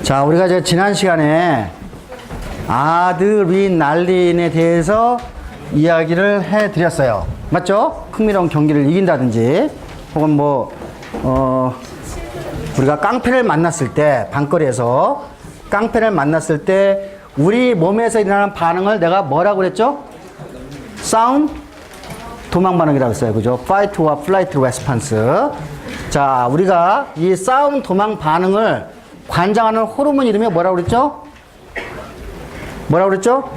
자, 우리가 이제 지난 시간에 아드리날린에 대해서 이야기를 해 드렸어요. 맞죠? 흥미로운 경기를 이긴다든지, 혹은 뭐, 우리가 깡패를 만났을 때, 방거리에서 깡패를 만났을 때, 우리 몸에서 일어나는 반응을 내가 뭐라고 그랬죠? 싸움, 도망 반응이라고 했어요. 그죠? Fight와 Flight Response. 자, 우리가 이 싸움, 도망 반응을 관장하는 호르몬 이름이 뭐라고 그랬죠? 뭐라고 그랬죠?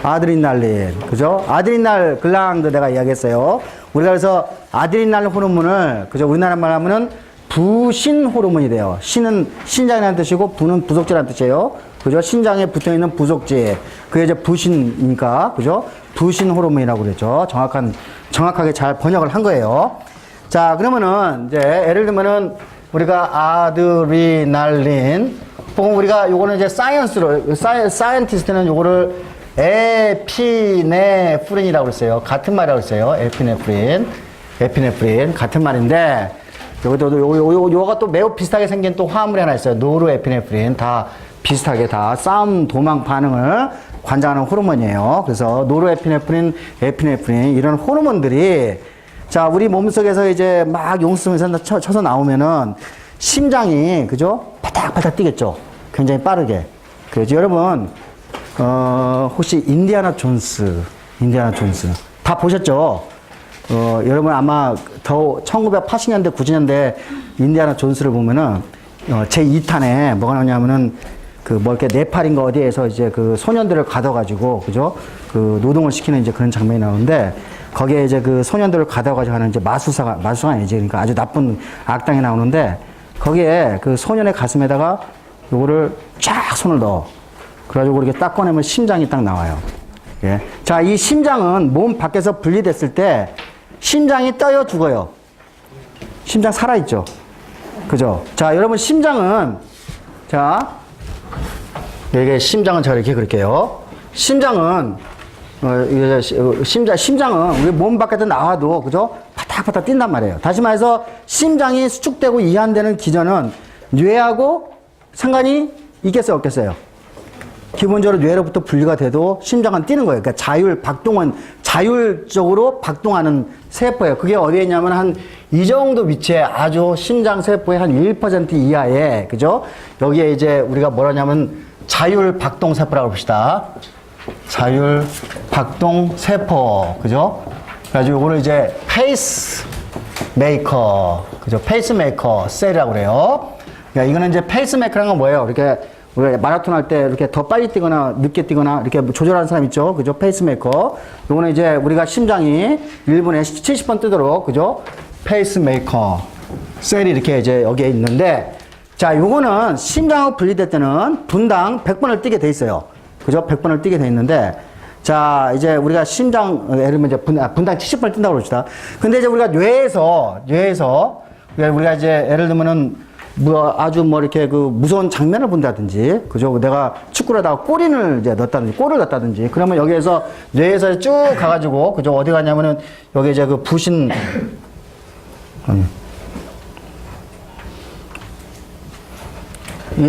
아드리날린. 그죠? 아드리날 글란드 내가 이야기했어요. 우리가 그래서 아드리날 호르몬을, 그죠? 우리나라 말 하면은 부신 호르몬이 돼요. 신은 신장이라는 뜻이고, 부는 부속지라는 뜻이에요. 그죠? 신장에 붙어 있는 부속지. 그게 이제 부신이니까, 그죠? 부신 호르몬이라고 그랬죠. 정확하게 잘 번역을 한 거예요. 자, 그러면은, 이제, 예를 들면은, 우리가 아드리날린, 혹은 우리가 요거는 이제 사이언티스트는 요거를 에피네프린이라고 그랬어요. 같은 말이라고 그랬어요. 에피네프린. 같은 말인데, 요거가 또 매우 비슷하게 생긴 또 화합물이 하나 있어요. 노르에피네프린. 다 비슷하게 다 싸움, 도망 반응을 관장하는 호르몬이에요. 그래서 노르에피네프린, 에피네프린, 이런 호르몬들이 자, 우리 몸속에서 이제 막 용쓰면서 쳐서 나오면은 심장이, 그죠? 바닥바닥 뛰겠죠? 굉장히 빠르게. 그래서 여러분, 혹시 인디아나 존스 다 보셨죠? 여러분 아마 더 1980년대, 90년대 인디아나 존스를 보면은, 제 2탄에 뭐가 나오냐면은, 이렇게 네팔인가 어디에서 이제 그 소년들을 가둬가지고, 그죠? 노동을 시키는 이제 그런 장면이 나오는데, 거기에 이제 그 소년들을 가둬가지고 하는 이제 마술사가 아니지. 그러니까 아주 나쁜 악당이 나오는데, 거기에 그 소년의 가슴에다가 요거를 쫙 손을 넣어. 그래가지고 이렇게 딱 꺼내면 심장이 딱 나와요. 예. 자, 이 심장은 몸 밖에서 분리됐을 때, 심장이 떠요, 죽어요? 심장 살아있죠? 그죠? 자, 여러분 심장은, 자, 이게 심장은 제가 이렇게 그릴게요. 심장은 우리 몸 밖에서 나와도, 그죠? 바닥바닥 뛴단 말이에요. 다시 말해서, 심장이 수축되고 이완되는 기전은 뇌하고 상관이 있겠어요, 없겠어요? 기본적으로 뇌로부터 분리가 돼도 심장은 뛰는 거예요. 그러니까 자율적으로 박동하는 세포예요. 그게 어디에 있냐면 한 이 정도 위치에 아주 심장 세포의 한 1% 이하에, 그죠? 여기에 이제 우리가 뭐라냐면 자율박동세포라고 봅시다. 자율박동세포. 그죠? 그래가지고 요거를 이제 페이스메이커. 그죠? 페이스메이커 셀이라고 그래요. 그러니까 이거는 이제 페이스메이커라는 건 뭐예요? 이렇게 우리가 마라톤 할 때 이렇게 더 빨리 뛰거나 늦게 뛰거나 이렇게 조절하는 사람 있죠? 그죠? 페이스메이커. 요거는 이제 우리가 심장이 1분에 70번 뛰도록, 그죠? 페이스메이커 셀이 이렇게 이제 여기에 있는데, 자, 요거는 심장하고 분리될 때는 분당 100번을 뛰게 돼 있어요. 그죠? 100번을 뛰게 돼 있는데, 자, 이제 우리가 심장, 예를 들면 이제 분당 70번을 뛴다고 그럽시다. 근데 이제 우리가 뇌에서, 우리가 이제 예를 들면은 뭐 아주 뭐 이렇게 그 무서운 장면을 본다든지, 그죠? 내가 축구를 하다가 골을 넣었다든지, 그러면 여기에서 뇌에서 쭉 가가지고, 그죠? 어디 가냐면은 여기 이제 그 부신,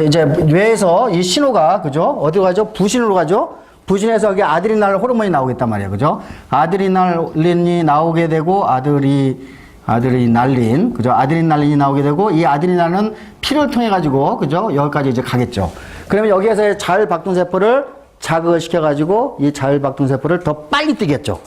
이제 뇌에서 이 신호가, 그죠? 어디로 가죠? 부신으로 가죠? 부신에서 여기 아드리날 호르몬이 나오겠단 말이에요. 그죠? 아드리날린이 나오게 되고, 아드리날린, 그죠? 아드리날린이 나오게 되고, 이 아드리날은 피를 통해 가지고, 그죠? 여기까지 이제 가겠죠. 그러면 여기에서 자율박동세포를 자극을 시켜가지고, 이 자율박동세포를 더 빨리 뛰겠죠.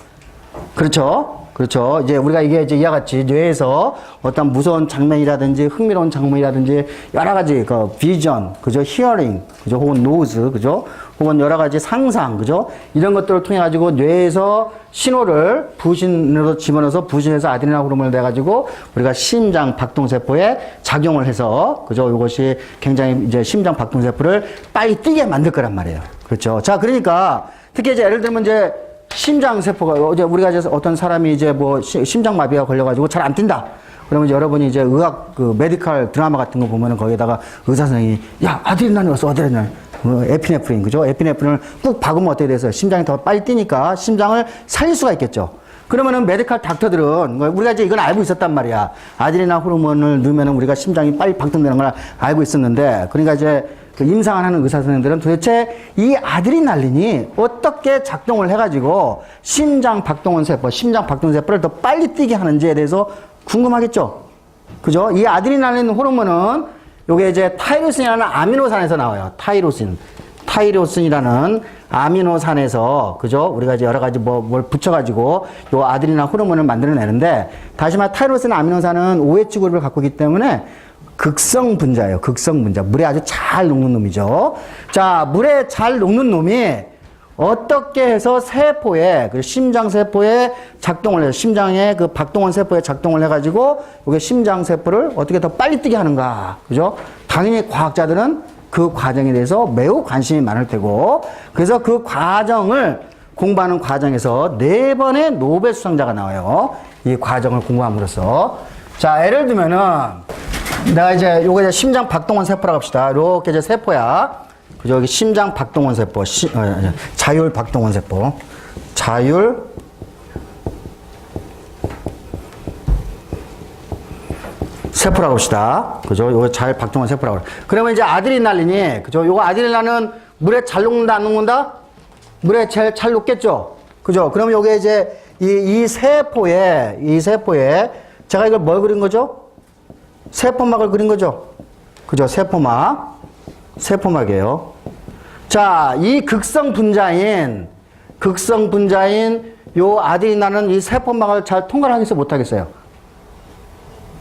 그렇죠? 그렇죠. 이제 우리가 이게 이제 이와 같이 뇌에서 어떤 무서운 장면이라든지 흥미로운 장면이라든지 여러 가지 그 비전, 그죠? 히어링, 그죠? 혹은 노즈, 그죠? 혹은 여러 가지 상상, 그죠? 이런 것들을 통해 가지고 뇌에서 신호를 부신으로 집어넣어서 부신에서 아드레날 호르몬을 내 가지고 우리가 심장 박동세포에 작용을 해서, 그죠? 이것이 굉장히 이제 심장 박동세포를 빨리 뛰게 만들 거란 말이에요. 그렇죠. 자, 그러니까 특히 이제 예를 들면 이제 심장세포가, 어제 우리가 이제 어떤 사람이 이제 뭐 심장마비가 걸려가지고 잘 안 뛴다. 그러면 이제 여러분이 이제 메디컬 드라마 같은 거 보면은 거기에다가 의사 선생님이, 야, 아드레날린 왔어, 아드레날린. 에피네프린, 그죠? 에피네프린을 꾹 박으면 어떻게 돼서 심장이 더 빨리 뛰니까 심장을 살릴 수가 있겠죠. 그러면은 메디컬 닥터들은 우리가 이제 이건 알고 있었단 말이야. 아드레날 호르몬을 넣으면은 우리가 심장이 빨리 박동되는 걸 알고 있었는데, 그러니까 이제 그 임상을 하는 의사 선생님들은 도대체 이 아드레날린이 어떻게 작동을 해가지고 심장 박동원 세포를 더 빨리 뛰게 하는지에 대해서 궁금하겠죠? 그죠? 이 아드레날린 호르몬은 요게 이제 타이로신이라는 아미노산에서 나와요. 타이로신이라는 아미노산에서, 그죠? 우리가 이제 여러 가지 뭘 붙여가지고 요 아드레날 호르몬을 만들어내는데, 다시 말해 타이로신 아미노산은 OH 그룹을 갖고 있기 때문에 극성 분자예요. 극성 분자. 물에 아주 잘 녹는 놈이죠. 자, 물에 잘 녹는 놈이 어떻게 해서 세포에, 그 심장 세포에 작동을 해서 심장에 그 박동원 세포에 작동을 해가지고 이게 심장 세포를 어떻게 더 빨리 뛰게 하는가. 그죠? 당연히 과학자들은 그 과정에 대해서 매우 관심이 많을 테고, 그래서 그 과정을 공부하는 과정에서 4번의 노벨 수상자가 나와요. 이 과정을 공부함으로써. 자, 예를 들면은 내가 이제 요거 이제 심장 박동원 세포라고 합시다. 이렇게 이제 세포야. 그죠? 여기 심장 박동원 세포, 자율 박동원 세포. 자율 세포라고 합시다. 그죠? 요거 자율 박동원 세포라고 그래. 그러면 이제 아드레날린이, 그죠? 요거 아드레날린은 물에 잘 녹는다, 안 녹는다? 물에 잘 녹겠죠? 그죠? 그러면 요게 이제 이 세포에 제가 이걸 뭘 그린 거죠? 세포막을 그린 거죠? 그죠? 세포막이에요. 자, 이 극성 분자인 요 아드레날린은 이 세포막을 잘 통과를 하겠어요? 못 하겠어요?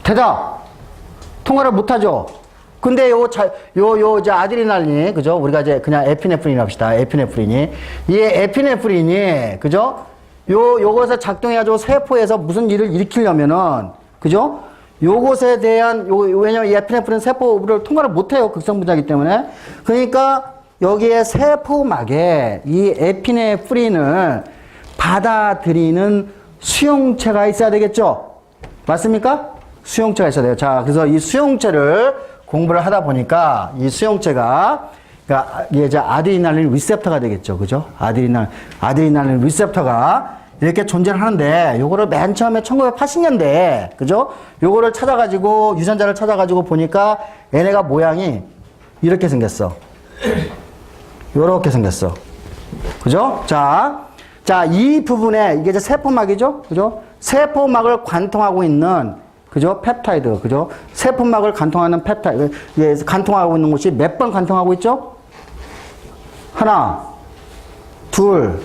대답! 통과를 못 하죠? 근데 이제 아드레날린이, 그죠? 우리가 이제 그냥 에피네프린이라고 합시다. 에피네프린이. 이 에피네프린이, 그죠? 요것에 작동해가지고 세포에서 무슨 일을 일으키려면은, 그죠? 요것에 대한, 왜냐면 이 에피네프린 세포를 통과를 못해요. 극성분자이기 때문에. 그러니까 여기에 세포막에 이 에피네프린을 받아들이는 수용체가 있어야 되겠죠? 맞습니까? 수용체가 있어야 돼요. 자, 그래서 이 수용체를 공부를 하다 보니까 이 수용체가, 그러니까 이제 아드레날린 리셉터가 되겠죠. 그죠? 아드레날린 리셉터가 이렇게 존재를 하는데, 요거를 맨 처음에 1980년대에, 그죠? 요거를 찾아가지고, 유전자를 찾아가지고 보니까 얘네가 모양이 이렇게 생겼어. 요렇게 생겼어. 그죠? 자, 이 부분에, 이게 이제 세포막이죠? 그죠? 세포막을 관통하고 있는, 그죠? 펩타이드, 그죠? 세포막을 관통하는 펩타이드, 예, 관통하고 있는 곳이 몇 번 관통하고 있죠? 하나, 둘,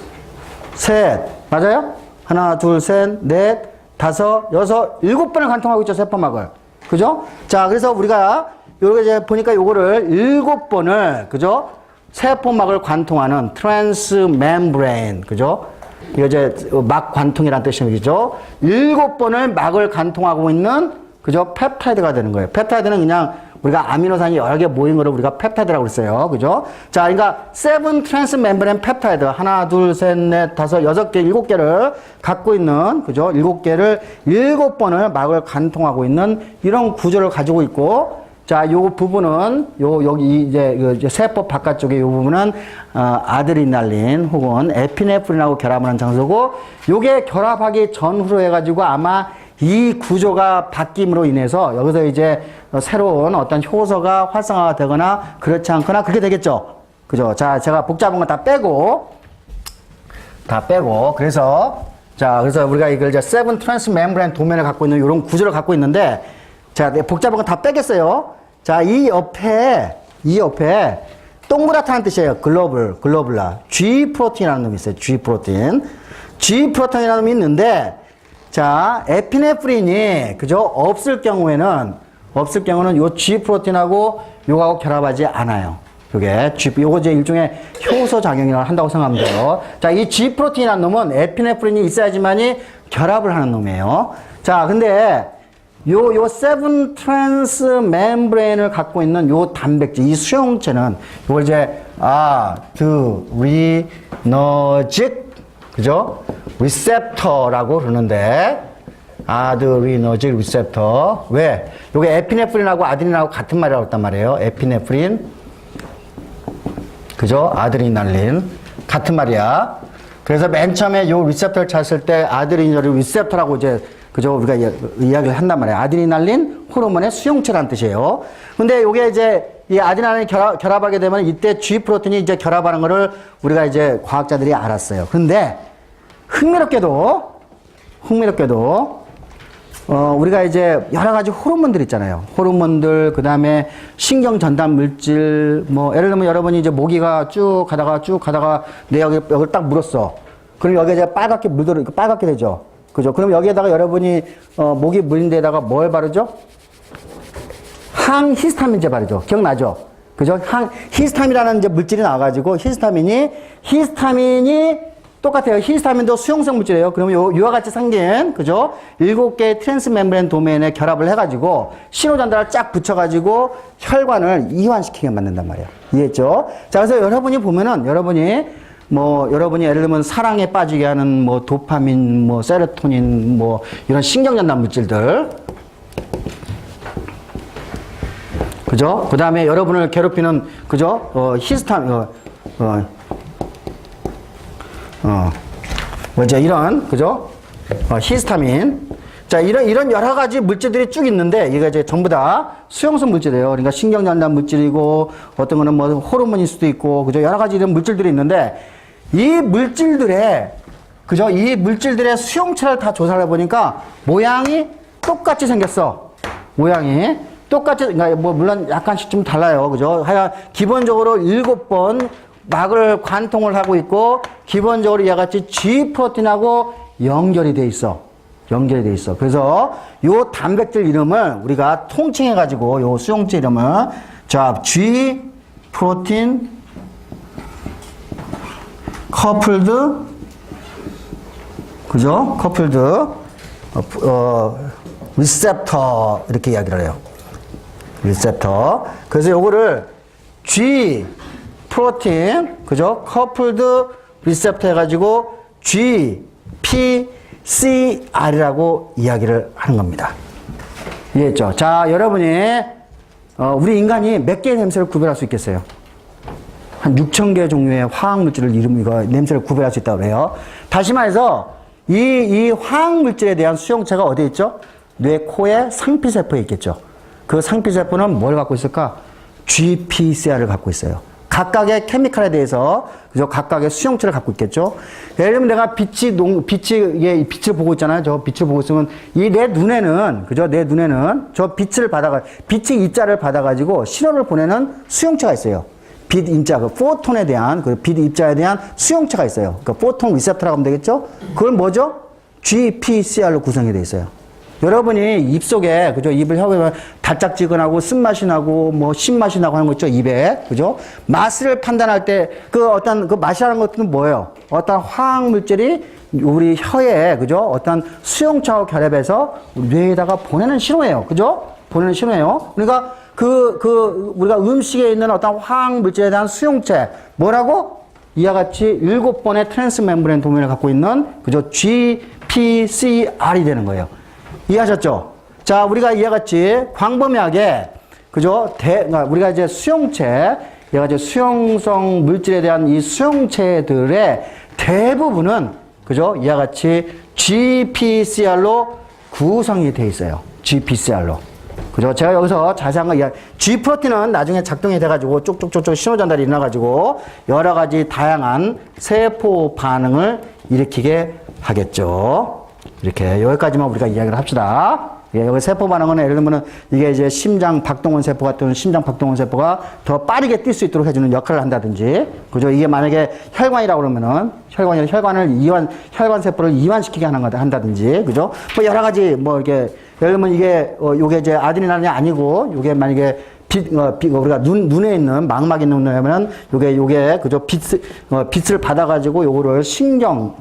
셋, 맞아요? 하나, 둘, 셋, 넷, 다섯, 여섯, 7번을 관통하고 있죠, 세포막을. 그죠? 자, 그래서 우리가, 요렇게 이제 보니까 요거를 7번을, 그죠? 세포막을 관통하는 트랜스멤브레인, 그죠? 이거 이제 막 관통이라는 뜻이죠. 7번을 막을 관통하고 있는, 그죠? 펩타이드가 되는 거예요. 펩타이드는 그냥 우리가 아미노산이 여러 개 모인 거를 우리가 펩타이드라고 그랬어요. 그죠? 자, 그러니까 7 트랜스멤브레인 펩타이드 하나, 둘, 셋, 넷, 다섯, 6개, 7개를 갖고 있는, 그죠? 7개를 7번을 막을 관통하고 있는 이런 구조를 가지고 있고, 자, 요 부분은 여기 이제 세포 바깥쪽에 요 부분은 아드레날린 혹은 에피네프린하고 결합하는 장소고, 요게 결합하기 전후로 해가지고 아마 이 구조가 바뀜으로 인해서 여기서 이제 새로운 어떤 효소가 활성화가 되거나 그렇지 않거나 그렇게 되겠죠. 그죠? 자, 제가 복잡한 거 다 빼고, 그래서 우리가 이걸 이제 7 트랜스멤브레인 도면을 갖고 있는 이런 구조를 갖고 있는데, 자, 복잡한 거 다 빼겠어요. 자, 이 옆에 동그랗다는 뜻이에요. 글로블라. G 프로틴이라는 놈이 있어요. G 프로틴이라는 놈이 있는데, 자, 에피네프린이, 그죠? 없을 경우는 요 G 프로틴하고 요거하고 결합하지 않아요. 요거 이제 일종의 효소 작용이라고 한다고 생각하면 돼요. 자, 이 G 프로틴이라는 놈은 에피네프린이 있어야지만이 결합을 하는 놈이에요. 자, 근데 요 7 트랜스 멤브레인을 갖고 있는 요 단백질, 이 수용체는 요걸 이제 아드리너직, 그죠? 리셉터라고 그러는데, 아드리너직 리셉터. 왜? 요게 에피네프린하고 아드레날린하고 같은 말이라고 했단 말이에요. 에피네프린, 그죠? 아드레날린. 같은 말이야. 그래서 맨 처음에 요 리셉터를 찾았을 때 아드리너직 리셉터라고 이제 그죠? 우리가 이야기를 한단 말이에요. 아드레날린 호르몬의 수용체라는 뜻이에요. 근데 요게 이제 이 아드레날린이 결합하게 되면 이때 G 프로틴이 이제 결합하는 거를 우리가 이제 과학자들이 알았어요. 근데 흥미롭게도 우리가 이제 여러 가지 호르몬들 있잖아요. 호르몬들, 그 다음에 신경 전달 물질, 뭐, 예를 들면 여러분이 이제 모기가 쭉 가다가 내 여기를 딱 물었어. 그럼 여기에 이제 빨갛게 빨갛게 되죠. 그죠? 그럼 여기에다가 여러분이, 모기 물린 데다가 뭘 바르죠? 항히스타민제 바르죠. 기억나죠? 그죠? 히스타민이라는 이제 물질이 나와가지고 히스타민이 똑같아요. 히스타민도 수용성 물질이에요. 그러면 요와 같이 생긴, 그죠? 7개의 트랜스 멤브레인 도메인에 결합을 해가지고 신호 전달을 쫙 붙여가지고 혈관을 이완시키게 만든단 말이에요. 이해했죠? 자, 그래서 여러분이 보면은, 여러분이 예를 들면 사랑에 빠지게 하는 뭐 도파민, 뭐 세로토닌, 뭐 이런 신경 전달 물질들. 그죠? 그 다음에 여러분을 괴롭히는, 그죠? 히스타민, 이런, 그죠? 히스타민. 자, 이런 여러 가지 물질들이 쭉 있는데, 이게 이제 전부 다 수용성 물질이에요. 그러니까 신경전달 물질이고, 어떤 거는 뭐 호르몬일 수도 있고, 그죠? 여러 가지 이런 물질들이 있는데, 이 물질들의 수용체를 다 조사를 해보니까, 모양이 똑같이 생겼어. 모양이. 똑같이, 그러니까 뭐, 물론 약간씩 좀 달라요. 그죠? 하여간, 기본적으로 7번, 막을 관통을 하고 있고 기본적으로 이와 같이 G 프로틴하고 연결이 돼 있어. 그래서 요 단백질 이름을 우리가 통칭해 가지고 요 수용체 이름을 자, G 프로틴 커플드 그죠? 커플드 리셉터 이렇게 이야기를 해요. 리셉터. 그래서 요거를 G 프로틴, 그죠? 커플드 리셉터 해가지고 GPCR이라고 이야기를 하는 겁니다. 이해했죠? 자, 여러분이, 우리 인간이 몇 개의 냄새를 구별할 수 있겠어요? 한 6,000개 종류의 화학물질을 냄새를 구별할 수 있다고 해요. 다시 말해서, 이 화학물질에 대한 수용체가 어디에 있죠? 뇌, 코의 상피세포에 있겠죠. 그 상피세포는 뭘 갖고 있을까? GPCR을 갖고 있어요. 각각의 케미칼에 대해서 그죠? 각각의 수용체를 갖고 있겠죠. 예를 들면 내가 빛을 보고 있잖아요. 저 빛을 보고 있으면 이 내 눈에는 그죠? 내 눈에는 저 빛의 입자를 받아가지고 신호를 보내는 수용체가 있어요. 빛 입자, 그 포톤에 대한 그 빛 입자에 대한 수용체가 있어요. 그러니까 포톤 리셉터라고 하면 되겠죠. 그걸 뭐죠? GPCR로 구성이 되어 있어요. 여러분이 입속에, 그죠? 입을 혀에 달짝지근하고 쓴맛이 나고, 뭐, 신맛이 나고 하는 거 있죠? 입에. 그죠? 맛을 판단할 때, 그 맛이라는 것은 뭐예요? 어떤 화학물질이 우리 혀에, 그죠? 어떤 수용체하고 결합해서 뇌에다가 보내는 신호예요. 그죠? 보내는 신호예요. 그러니까 우리가 음식에 있는 어떤 화학물질에 대한 수용체, 뭐라고? 이와 같이 7번의 트랜스 멤브레인 도메인을 갖고 있는, 그죠? GPCR이 되는 거예요. 이해하셨죠? 자, 우리가 이와 같이 광범위하게, 그죠? 우리가 이제 수용체, 이와 같이 수용성 물질에 대한 이 수용체들의 대부분은, 그죠? 이와 같이 GPCR로 구성이 되어 있어요. GPCR로. 그죠? 제가 여기서 자세한 거 G 프로틴은 나중에 작동이 돼가지고 쪽쪽쪽쪽 신호 전달이 일어나가지고 여러 가지 다양한 세포 반응을 일으키게 하겠죠. 이렇게 여기까지만 우리가 이야기를 합시다. 예, 여기 세포 반응은 예를 들면은 이게 이제 심장 박동원 세포 같은 심장 박동원 세포가 더 빠르게 뛸 수 있도록 해주는 역할을 한다든지, 그죠? 이게 만약에 혈관이라고 그러면은 혈관 세포를 이완시키게 한다든지, 그죠? 뭐 여러 가지 뭐 이렇게 예를 들면 이게 요게 이제 아드레날린이 아니고 요게 만약에 우리가 눈에 있는 망막에 있는 눈에면 요게 그죠? 빛을 받아가지고 요거를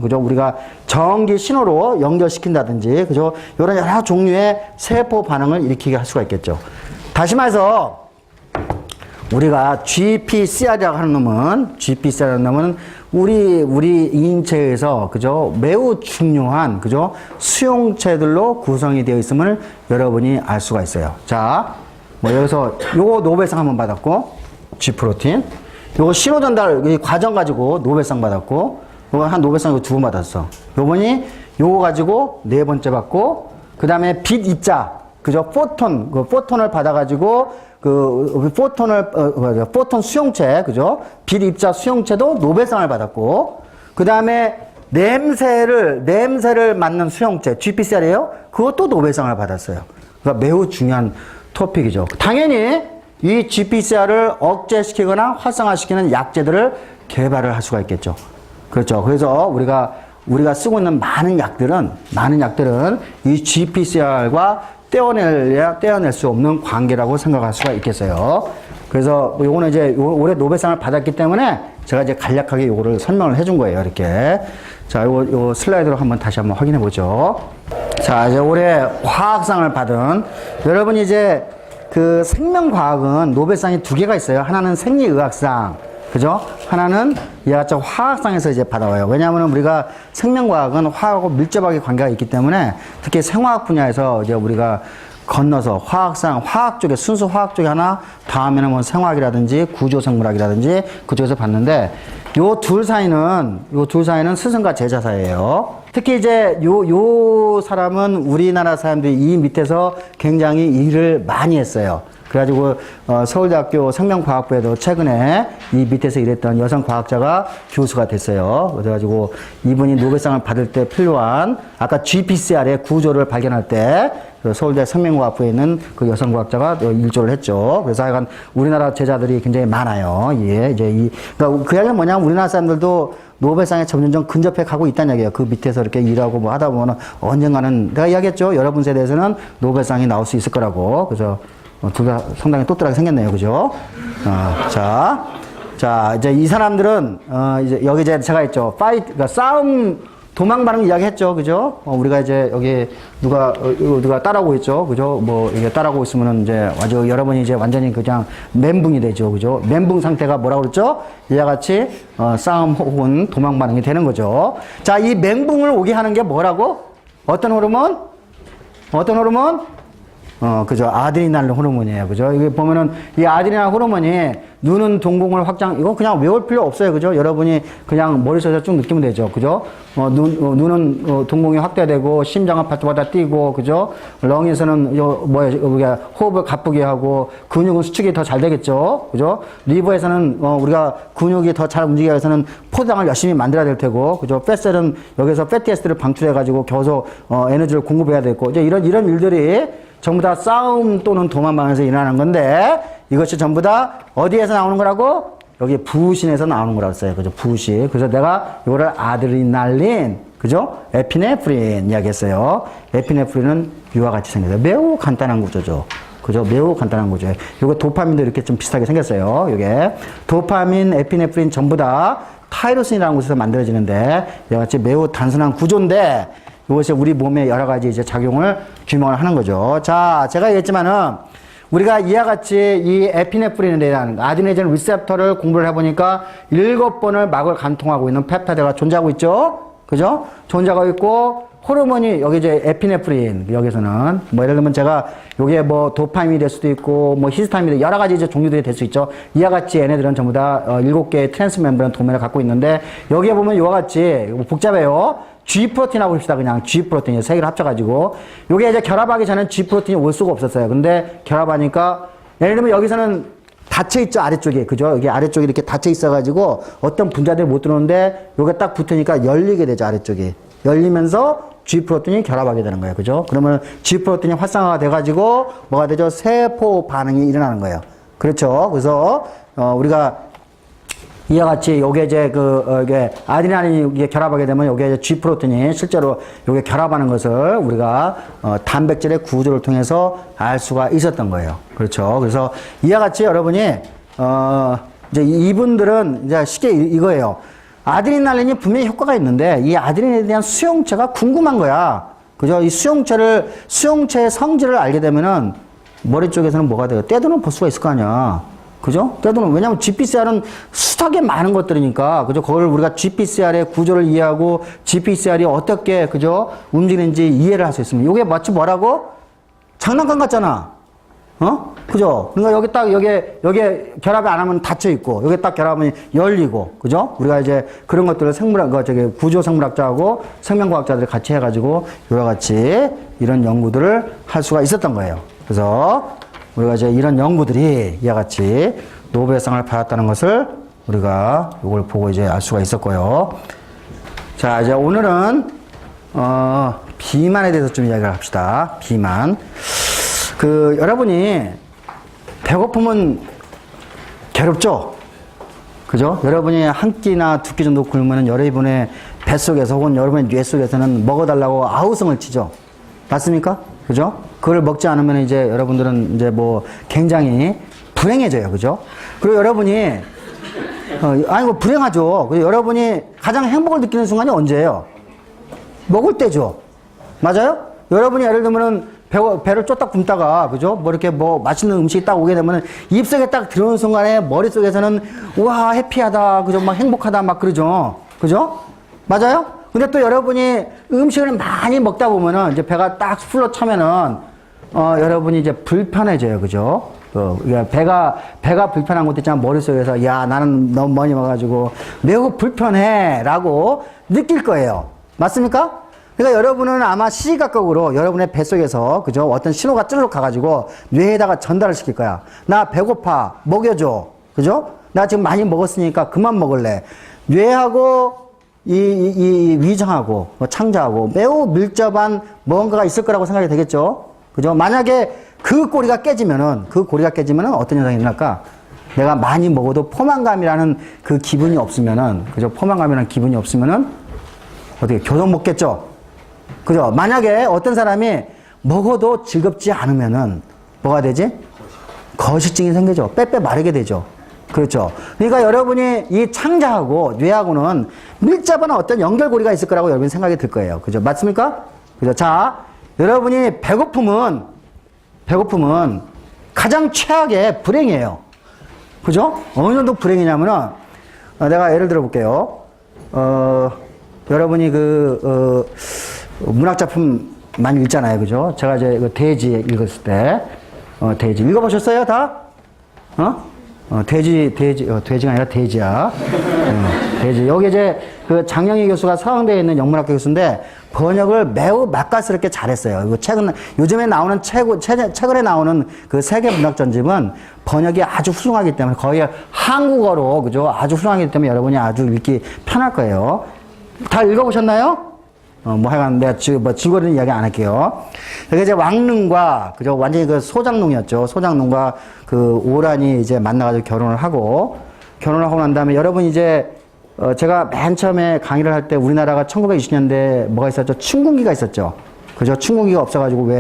그죠? 우리가 전기 신호로 연결시킨다든지, 그죠? 요런 여러 종류의 세포 반응을 일으키게 할 수가 있겠죠. 다시 말해서, 우리가 GPCR이라고 하는 놈은, 우리 인체에서, 그죠? 매우 중요한, 그죠? 수용체들로 구성이 되어 있음을 여러분이 알 수가 있어요. 자, 뭐 여기서 요거 노벨상 한번 받았고, G 프로틴. 요거 신호 전달 과정 가지고 노벨상 받았고, 요거 한 노벨상 2번 받았어. 요번이 요거 가지고 4번째 받고, 그 다음에 빛 입자, 그죠? 포톤, 그 포톤을 받아가지고, 포톤 수용체, 그죠? 빛 입자 수용체도 노벨상을 받았고, 그 다음에 냄새를 맡는 수용체, GPCR이에요? 그것도 노벨상을 받았어요. 그러니까 매우 중요한 토픽이죠. 당연히 이 GPCR을 억제시키거나 활성화시키는 약제들을 개발을 할 수가 있겠죠. 그렇죠. 그래서 우리가 쓰고 있는 많은 약들은 이 GPCR과 떼어낼 수 없는 관계라고 생각할 수가 있겠어요. 그래서 요거는 이제 올해 노벨상을 받았기 때문에 제가 이제 간략하게 요거를 설명을 해준 거예요. 이렇게. 자, 요 슬라이드로 다시 한번 확인해 보죠. 자, 이제 올해 화학상을 받은 여러분이 이제 그 생명과학은 노벨상이 2개가 있어요. 하나는 생리의학상, 그죠? 하나는 이와 같이 화학상에서 이제 받아와요. 왜냐하면 우리가 생명과학은 화학하고 밀접하게 관계가 있기 때문에 특히 생화학 분야에서 이제 우리가 건너서 화학상, 화학 쪽에, 순수 화학 쪽에 하나, 다음에는 뭐 생화학이라든지 구조생물학이라든지 그쪽에서 봤는데, 요 둘 사이는 스승과 제자 사이예요. 특히 이제 요 사람은 우리나라 사람들이 이 밑에서 굉장히 일을 많이 했어요. 그래가지고 서울대학교 생명과학부에도 최근에 이 밑에서 일했던 여성 과학자가 교수가 됐어요. 그래가지고 이분이 노벨상을 받을 때 필요한 아까 GPCR의 구조를 발견할 때 서울대 생명과학부에 있는 그 여성 과학자가 일조를 했죠. 그래서 하여간 우리나라 제자들이 굉장히 많아요. 예, 이제 그러니까 그 얘기는 뭐냐면 우리나라 사람들도 노벨상에 점점 근접해 가고 있다는 얘기예요. 그 밑에서 이렇게 일하고 뭐 하다 보면 언젠가는 내가 이야기했죠. 여러분 세대에서는 노벨상이 나올 수 있을 거라고. 그래서 둘 다 상당히 또렷하게 생겼네요. 그죠? 자, 이제 이 사람들은, 이제 여기 이제 제가 했죠. 그러니까 싸움, 도망 반응 이야기 했죠. 그죠? 우리가 이제 여기 누가 따라오고 있죠. 그죠? 뭐, 이게 따라오고 있으면은 이제 아주 여러분이 이제 완전히 그냥 멘붕이 되죠. 그죠? 멘붕 상태가 뭐라고 그랬죠? 이와 같이, 싸움 혹은 도망 반응이 되는 거죠. 자, 이 멘붕을 오게 하는 게 뭐라고? 어떤 호르몬? 그죠. 아드레날린 호르몬이에요. 그죠. 이게 보면은 이 아드레날린 호르몬이 눈은 동공을 이거 그냥 외울 필요 없어요. 그죠. 여러분이 그냥 머릿속에서 쭉 느끼면 되죠. 그죠. 눈은 동공이 확대되고 심장은 바짝바짝 뛰고, 그죠. 렁에서는 우리가 호흡을 가쁘게 하고 근육은 수축이 더 잘 되겠죠. 그죠. 리버에서는 우리가 근육이 더 잘 움직이기 위해서는 포도당을 열심히 만들어야 될 테고, 그죠. 팻셀은 여기서 패티에스트를 방출해가지고 겨서 에너지를 공급해야 되고, 이제 이런 일들이 전부 다 싸움 또는 도망방에서 일어나는 건데, 이것이 전부 다 어디에서 나오는 거라고? 여기 부신에서 나오는 거라고 써요. 그죠? 부신. 그래서 내가 이거를 아드레날린, 그죠? 에피네프린 이야기했어요. 에피네프린은 이와 같이 생겼어요. 매우 간단한 구조죠. 그죠? 매우 간단한 구조예요. 이거 도파민도 이렇게 좀 비슷하게 생겼어요. 이게. 도파민, 에피네프린 전부 다 타이로신이라는 곳에서 만들어지는데, 이와 같이 매우 단순한 구조인데, 이것이 우리 몸에 여러 가지 이제 작용을 규명을 하는 거죠. 자, 제가 얘기했지만은 우리가 이와 같이 이 에피네프린이라는 아데노신 리셉터를 공부를 해보니까 7번을 막을 관통하고 있는 펩타이드가 존재하고 있죠. 그죠? 존재하고 있고 호르몬이 여기 이제 에피네프린 여기서는 뭐 예를 들면 제가 요게 뭐 도파민이 될 수도 있고 뭐 히스타민이 여러 가지 이제 종류들이 될 수 있죠. 이와 같이 얘네들은 전부 다 7개의 트랜스멤브란 도면을 갖고 있는데 여기에 보면 이와 같이 복잡해요. G 프로틴하고 봅시다. 그냥 G 프로틴이 3개를 합쳐가지고 요게 이제 결합하기 전엔 G 프로틴이 올 수가 없었어요. 근데 결합하니까 예를 들면 여기서는 닫혀있죠. 아래쪽에. 그죠? 여기 아래쪽에 이렇게 닫혀있어가지고 어떤 분자들이 못 들어오는데 요게 딱 붙으니까 열리게 되죠. 아래쪽이. 열리면서 G 프로틴이 결합하게 되는 거예요. 그죠? 그러면 G 프로틴이 활성화가 돼가지고 뭐가 되죠? 세포 반응이 일어나는 거예요. 그렇죠? 그래서 우리가 이와 같이 요게 이제 이게 아드레날린이 이게 결합하게 되면 요게 이제 G 프로틴이 실제로 요게 결합하는 것을 우리가 단백질의 구조를 통해서 알 수가 있었던 거예요. 그렇죠. 그래서 이와 같이 여러분이 이제 이분들은 이제 쉽게 이거예요. 아드레날린이 분명히 효과가 있는데 이 아드레날린에 대한 수용체가 궁금한 거야. 그죠? 이 수용체의 성질을 알게 되면은 머리 쪽에서는 뭐가 돼요? 떼도는 볼 수가 있을 거 아니야. 그죠? 때도는, 왜냐면 GPCR은 수하게 많은 것들이니까, 그죠? 그걸 우리가 GPCR의 구조를 이해하고, GPCR이 어떻게, 그죠? 움직이는지 이해를 할 수 있습니다. 이게 마치 뭐라고? 장난감 같잖아. 그죠? 그러니까 여기 결합이 안 하면 닫혀 있고, 여기 딱 결합하면 열리고, 그죠? 우리가 이제 그런 것들을 구조 생물학자하고 생명과학자들이 같이 해가지고, 여러 가지 이런 연구들을 할 수가 있었던 거예요. 그래서 우리가 이제 이런 연구들이 이와 같이 노벨상을 받았다는 것을 우리가 이걸 보고 이제 알 수가 있었고요. 자, 이제 오늘은, 비만에 대해서 좀 이야기를 합시다. 비만. 여러분이 배고프면 괴롭죠? 그죠? 여러분이 한 끼나 두 끼 정도 굶으면 여러분의 뱃속에서 혹은 여러분의 뇌 속에서는 먹어달라고 아우성을 치죠? 맞습니까? 그죠? 그걸 먹지 않으면 이제 여러분들은 이제 뭐 굉장히 불행해져요. 그죠? 그리고 여러분이, 불행하죠. 그리고 여러분이 가장 행복을 느끼는 순간이 언제예요? 먹을 때죠. 맞아요? 여러분이 예를 들면은 배를 쫓딱 굶다가, 그죠? 뭐 이렇게 뭐 맛있는 음식이 딱 오게 되면은 입속에 딱 들어오는 순간에 머릿속에서는 우와, 해피하다, 그죠? 막 행복하다, 막 그러죠. 그죠? 맞아요? 근데 또 여러분이 음식을 많이 먹다 보면은 이제 배가 딱 풀러 차면은, 여러분이 이제 불편해져요. 그죠? 배가 불편한 것도 있잖아. 머릿속에서, 야, 나는 너무 많이 먹어가지고 매우 불편해. 라고 느낄 거예요. 맞습니까? 그러니까 여러분은 아마 시시각각으로 여러분의 뱃속에서, 그죠? 어떤 신호가 쭈르륵 가가지고 뇌에다가 전달을 시킬 거야. 나 배고파. 먹여줘. 그죠? 나 지금 많이 먹었으니까 그만 먹을래. 뇌하고 이 위장하고 창자하고 매우 밀접한 뭔가가 있을 거라고 생각이 되겠죠? 그죠? 만약에 그 고리가 깨지면은 어떤 현상이 일어날까? 내가 많이 먹어도 포만감이라는 그 기분이 없으면은, 그죠? 포만감이라는 기분이 없으면은 어떻게 교동 먹겠죠? 그죠? 만약에 어떤 사람이 먹어도 즐겁지 않으면은 뭐가 되지? 거식증이 생기죠. 빼빼 마르게 되죠. 그렇죠. 그러니까 여러분이 이 창자하고 뇌하고는 밀접한 어떤 연결고리가 있을 거라고 여러분 생각이 들 거예요. 그죠? 맞습니까? 그죠? 자, 여러분이 배고픔은 가장 최악의 불행이에요. 그죠? 어느 정도 불행이냐면은, 내가 예를 들어 볼게요. 여러분이 문학작품 많이 읽잖아요. 그죠? 제가 이제 돼지 읽었을 때, 돼지. 읽어보셨어요? 다? 돼지가 아니라 돼지야. 돼지. 여기 이제 장영희 교수가 서강대에 있는 영문학교 교수인데 번역을 매우 맛깔스럽게 잘했어요. 이거 요즘에 나오는 최근에 나오는 그 세계 문학 전집은 번역이 아주 훌륭하기 때문에 거의 한국어로, 그죠? 아주 훌륭하기 때문에 여러분이 아주 읽기 편할 거예요. 다 읽어보셨나요? 하여간 내가 줄거리는 이야기 안 할게요. 그게 이제 왕릉과, 그죠? 완전히 소장농이었죠. 소장농과 오란이 이제 만나가지고 결혼을 하고 난 다음에 여러분 이제, 제가 맨 처음에 강의를 할 때 우리나라가 1920년대 뭐가 있었죠? 춘궁기가 있었죠. 그죠? 춘궁기가 없어가지고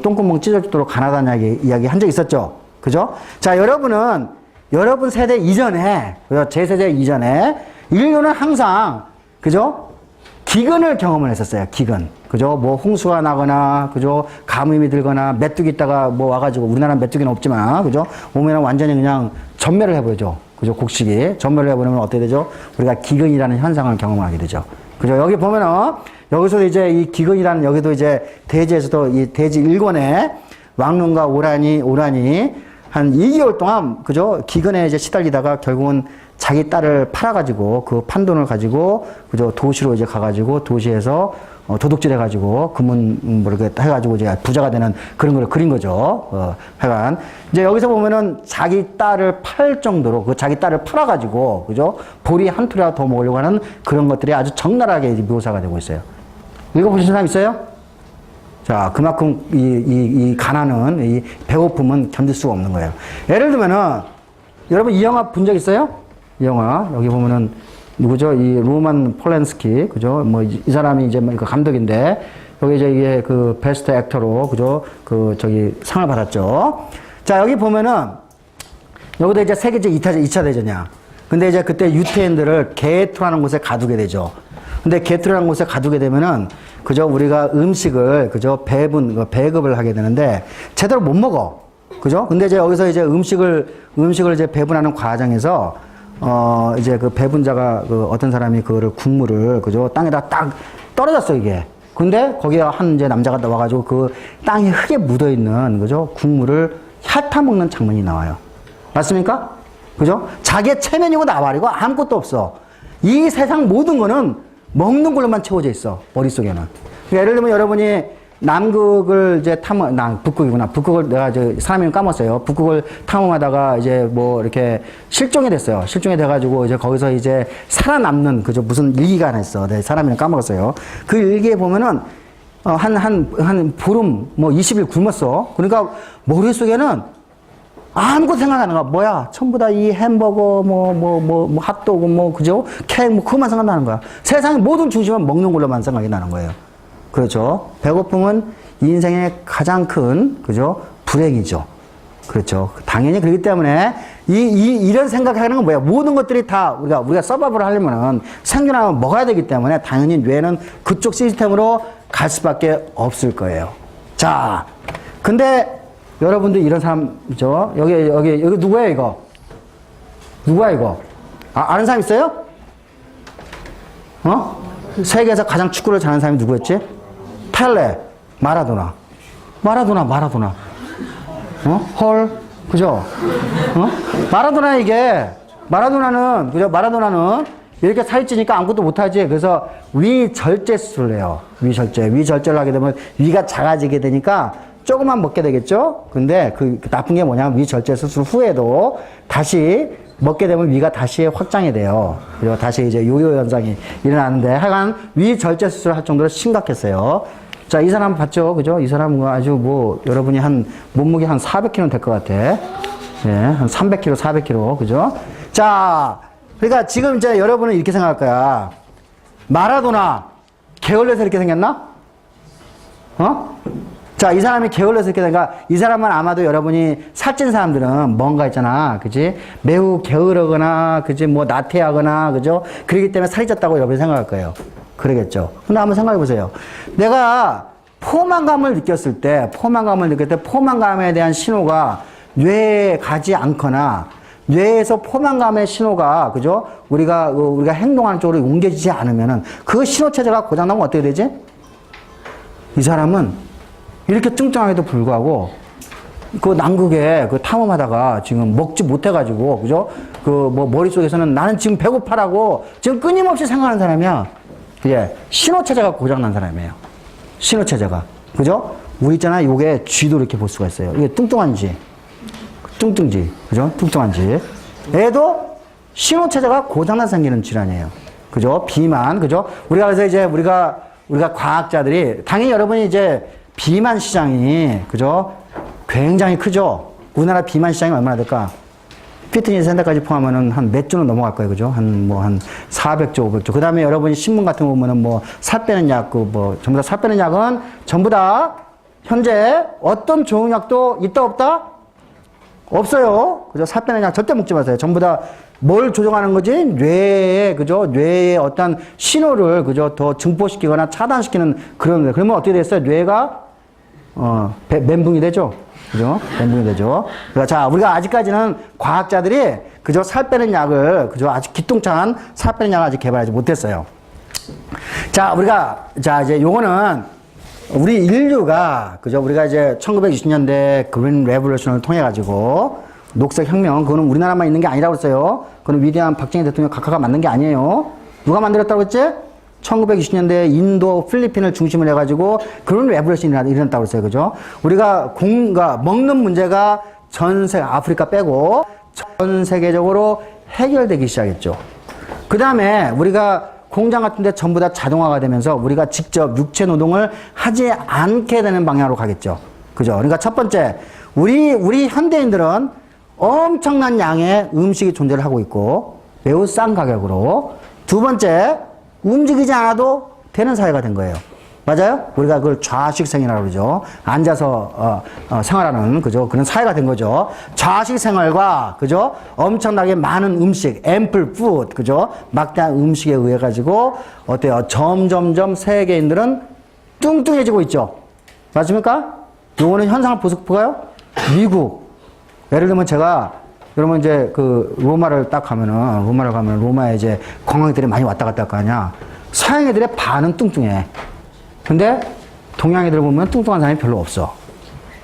똥구멍 찢어지도록 가난하다는 이야기 한 적 있었죠. 그죠? 자, 여러분 세대 이전에, 그죠? 제 세대 이전에 인류는 항상, 그죠? 기근을 경험을 했었어요. 기근. 그죠? 뭐 홍수가 나거나, 그죠? 가뭄이 들거나, 메뚜기 있다가 와가지고, 우리나라는 메뚜기는 없지만, 그죠? 오면은 완전히 그냥 전멸을 해버리죠. 그죠? 곡식이. 전멸을 해버리면 어떻게 되죠? 우리가 기근이라는 현상을 경험하게 되죠. 그죠? 여기 보면은, 여기서 이제 이 기근이라는, 여기도 이제 대지에서도 이 대지 1권에 왕릉과 오란이 한 2개월 동안, 그죠? 기근에 이제 시달리다가 결국은 자기 딸을 팔아가지고 그 판돈을 가지고, 그죠? 도시로 이제 가가지고 도시에서 도둑질 해가지고 금은 이렇게 해가지고 이제 부자가 되는 그런 걸 그린 거죠. 하여간. 이제 여기서 보면은 자기 딸을 팔 정도로 자기 딸을 팔아가지고, 그죠? 보리 한 톨이라도 더 먹으려고 하는 그런 것들이 아주 적나라하게 묘사가 되고 있어요. 읽어보신 사람 있어요? 자, 그만큼 이 가난은, 이 배고픔은 견딜 수가 없는 거예요. 예를 들면은, 여러분 이 영화 본 적 있어요? 이 영화. 여기 보면은, 누구죠? 이 로만 폴란스키, 그죠? 이 사람이 이제 감독인데, 여기 이제 이게 베스트 액터로, 그죠? 상을 받았죠. 자, 여기 보면은, 여기도 이제 세계제 2차 대전이야. 근데 이제 그때 유태인들을 게토라는 곳에 가두게 되죠. 근데 게토라는 곳에 가두게 되면은, 그죠? 우리가 음식을, 그죠? 배급을 하게 되는데, 제대로 못 먹어. 그죠? 근데 이제 여기서 이제 음식을 이제 배분하는 과정에서, 이제 배분자가 어떤 사람이 국물을, 그죠? 땅에다 딱 떨어졌어, 이게. 근데 거기에 한 이제 남자가 나와가지고 그 땅에 흙에 묻어있는, 그죠? 국물을 핥아먹는 장면이 나와요. 맞습니까? 그죠? 자기의 체면이고 나발이고 아무것도 없어. 이 세상 모든 거는 먹는 걸로만 채워져 있어. 머릿속에는. 그러니까 예를 들면 여러분이 남극을 이제 북극이구나. 북극을 내가 사람 이름 까먹었어요. 북극을 탐험하다가 이제 뭐 이렇게 실종이 됐어요. 실종이 돼가지고 이제 거기서 이제 살아남는, 그죠? 무슨 일기가 하나 있어. 내 사람 이름 까먹었어요. 그 일기에 보면은, 한 보름, 뭐 20일 굶었어. 그러니까 머릿속에는 아무것도 생각 안 나는 거야. 뭐야? 전부 다 이 햄버거, 핫도그, 그죠? 케이크, 그것만 생각나는 거야. 세상의 모든 중심은 먹는 걸로만 생각이 나는 거예요. 그렇죠. 배고픔은 인생의 가장 큰, 그죠? 불행이죠. 그렇죠. 당연히 그렇기 때문에 이런 생각하는 건 뭐야? 모든 것들이 다 우리가 서바이벌을 하려면은 생존하면 먹어야 되기 때문에 당연히 뇌는 그쪽 시스템으로 갈 수밖에 없을 거예요. 자, 근데 여러분들 이런 사람이죠. 여기 누구야, 이거? 누구야, 이거? 아는 사람 있어요? 세계에서 가장 축구를 잘하는 사람이 누구였지? 펠레, 마라도나. 헐, 그죠? 마라도나는, 그죠? 마라도나는 이렇게 살이 찌니까 아무것도 못하지. 그래서 위절제 수술을 해요. 위절제를 하게 되면 위가 작아지게 되니까 조금만 먹게 되겠죠? 근데 그 나쁜 게 뭐냐면 위절제 수술 후에도 다시 먹게 되면 위가 다시 확장이 돼요. 그리고 다시 이제 요요 현상이 일어나는데 하여간 위절제 수술을 할 정도로 심각했어요. 자, 이 사람 봤죠? 그죠? 이 사람은 아주 여러분이 몸무게 한 400kg 될 것 같아. 예, 한 300kg, 400kg. 그죠? 자, 그러니까 지금 이제 여러분은 이렇게 생각할 거야. 마라도나, 게을러서 이렇게 생겼나? 자, 이 사람이 게을러서 이렇게 생각, 이 사람은 아마도 여러분이 살찐 사람들은 뭔가 있잖아. 그지? 매우 게으르거나, 그지? 나태하거나, 그죠? 그렇기 때문에 살이 쪘다고 여러분이 생각할 거예요. 그러겠죠. 근데 한번 생각해 보세요. 내가 포만감을 느꼈을 때 포만감에 대한 신호가 뇌에 가지 않거나 뇌에서 포만감의 신호가, 그죠? 우리가 행동하는 쪽으로 옮겨지지 않으면은 그 신호 체제가 고장나면 어떻게 되지? 이 사람은 이렇게 뚱뚱하게도 불구하고 그 남극에 탐험하다가 지금 먹지 못해가지고, 그죠? 머릿속에서는 나는 지금 배고파라고 지금 끊임없이 생각하는 사람이야. 예, 신호체제가 고장난 사람이에요. 신호체제가. 그죠? 우리 있잖아, 요게 쥐도 이렇게 볼 수가 있어요. 이게 뚱뚱한지. 그죠? 뚱뚱한지. 애도 신호체제가 고장난 생기는 질환이에요. 그죠? 비만. 그죠? 그래서 이제 우리가 과학자들이, 당연히 여러분이 이제 비만 시장이, 그죠? 굉장히 크죠? 우리나라 비만 시장이 얼마나 될까? 피트니스 센터까지 포함하면은 한 몇 조는 넘어갈 거예요. 그죠? 한 400조, 500조. 그 다음에 여러분이 신문 같은 거 보면은 살 빼는 약, 전부 다 살 빼는 약은 전부 다 현재 어떤 좋은 약도 있다, 없다? 없어요. 그죠? 살 빼는 약 절대 먹지 마세요. 전부 다 뭘 조정하는 거지? 뇌에, 그죠? 뇌의 어떤 신호를, 그죠? 더 증폭시키거나 차단시키는 그런 거. 그러면 어떻게 됐어요? 뇌가, 멘붕이 되죠? 그죠? 멘붕이 되죠? 그러니까 자, 우리가 아직까지는 과학자들이, 그죠? 살 빼는 약을, 그죠? 아주 기똥찬 살 빼는 약을 아직 개발하지 못했어요. 자, 이제 요거는 우리 인류가, 그죠? 우리가 이제 1960년대 그린 레볼루션을 통해가지고 녹색 혁명, 그거는 우리나라만 있는 게 아니라고 했어요. 그거는 위대한 박정희 대통령 각하가 만든 게 아니에요. 누가 만들었다고 했지? 1920년대 인도, 필리핀을 중심으로 해가지고 그런 레볼루션이 일어났다고 했어요. 그죠? 우리가 먹는 문제가 아프리카 빼고 전 세계적으로 해결되기 시작했죠. 그 다음에 우리가 공장 같은 데 전부 다 자동화가 되면서 우리가 직접 육체 노동을 하지 않게 되는 방향으로 가겠죠. 그죠? 그러니까 첫 번째, 우리 현대인들은 엄청난 양의 음식이 존재를 하고 있고 매우 싼 가격으로. 두 번째, 움직이지 않아도 되는 사회가 된 거예요. 맞아요? 우리가 그걸 좌식생이라고 그러죠. 앉아서 생활하는, 그죠? 그런 사회가 된 거죠. 좌식 생활과, 그죠? 엄청나게 많은 음식, ample food, 그죠? 막대한 음식에 의해 가지고 어때요? 점점점 세계인들은 뚱뚱해지고 있죠. 맞습니까? 요거는 현상을 볼까요? 미국. 예를 들면 여러분 이제 로마를 가면 로마에 이제 관광객들이 많이 왔다 갔다 할 거 아니야. 서양 애들의 반은 뚱뚱해. 근데 동양애들 보면 뚱뚱한 사람이 별로 없어.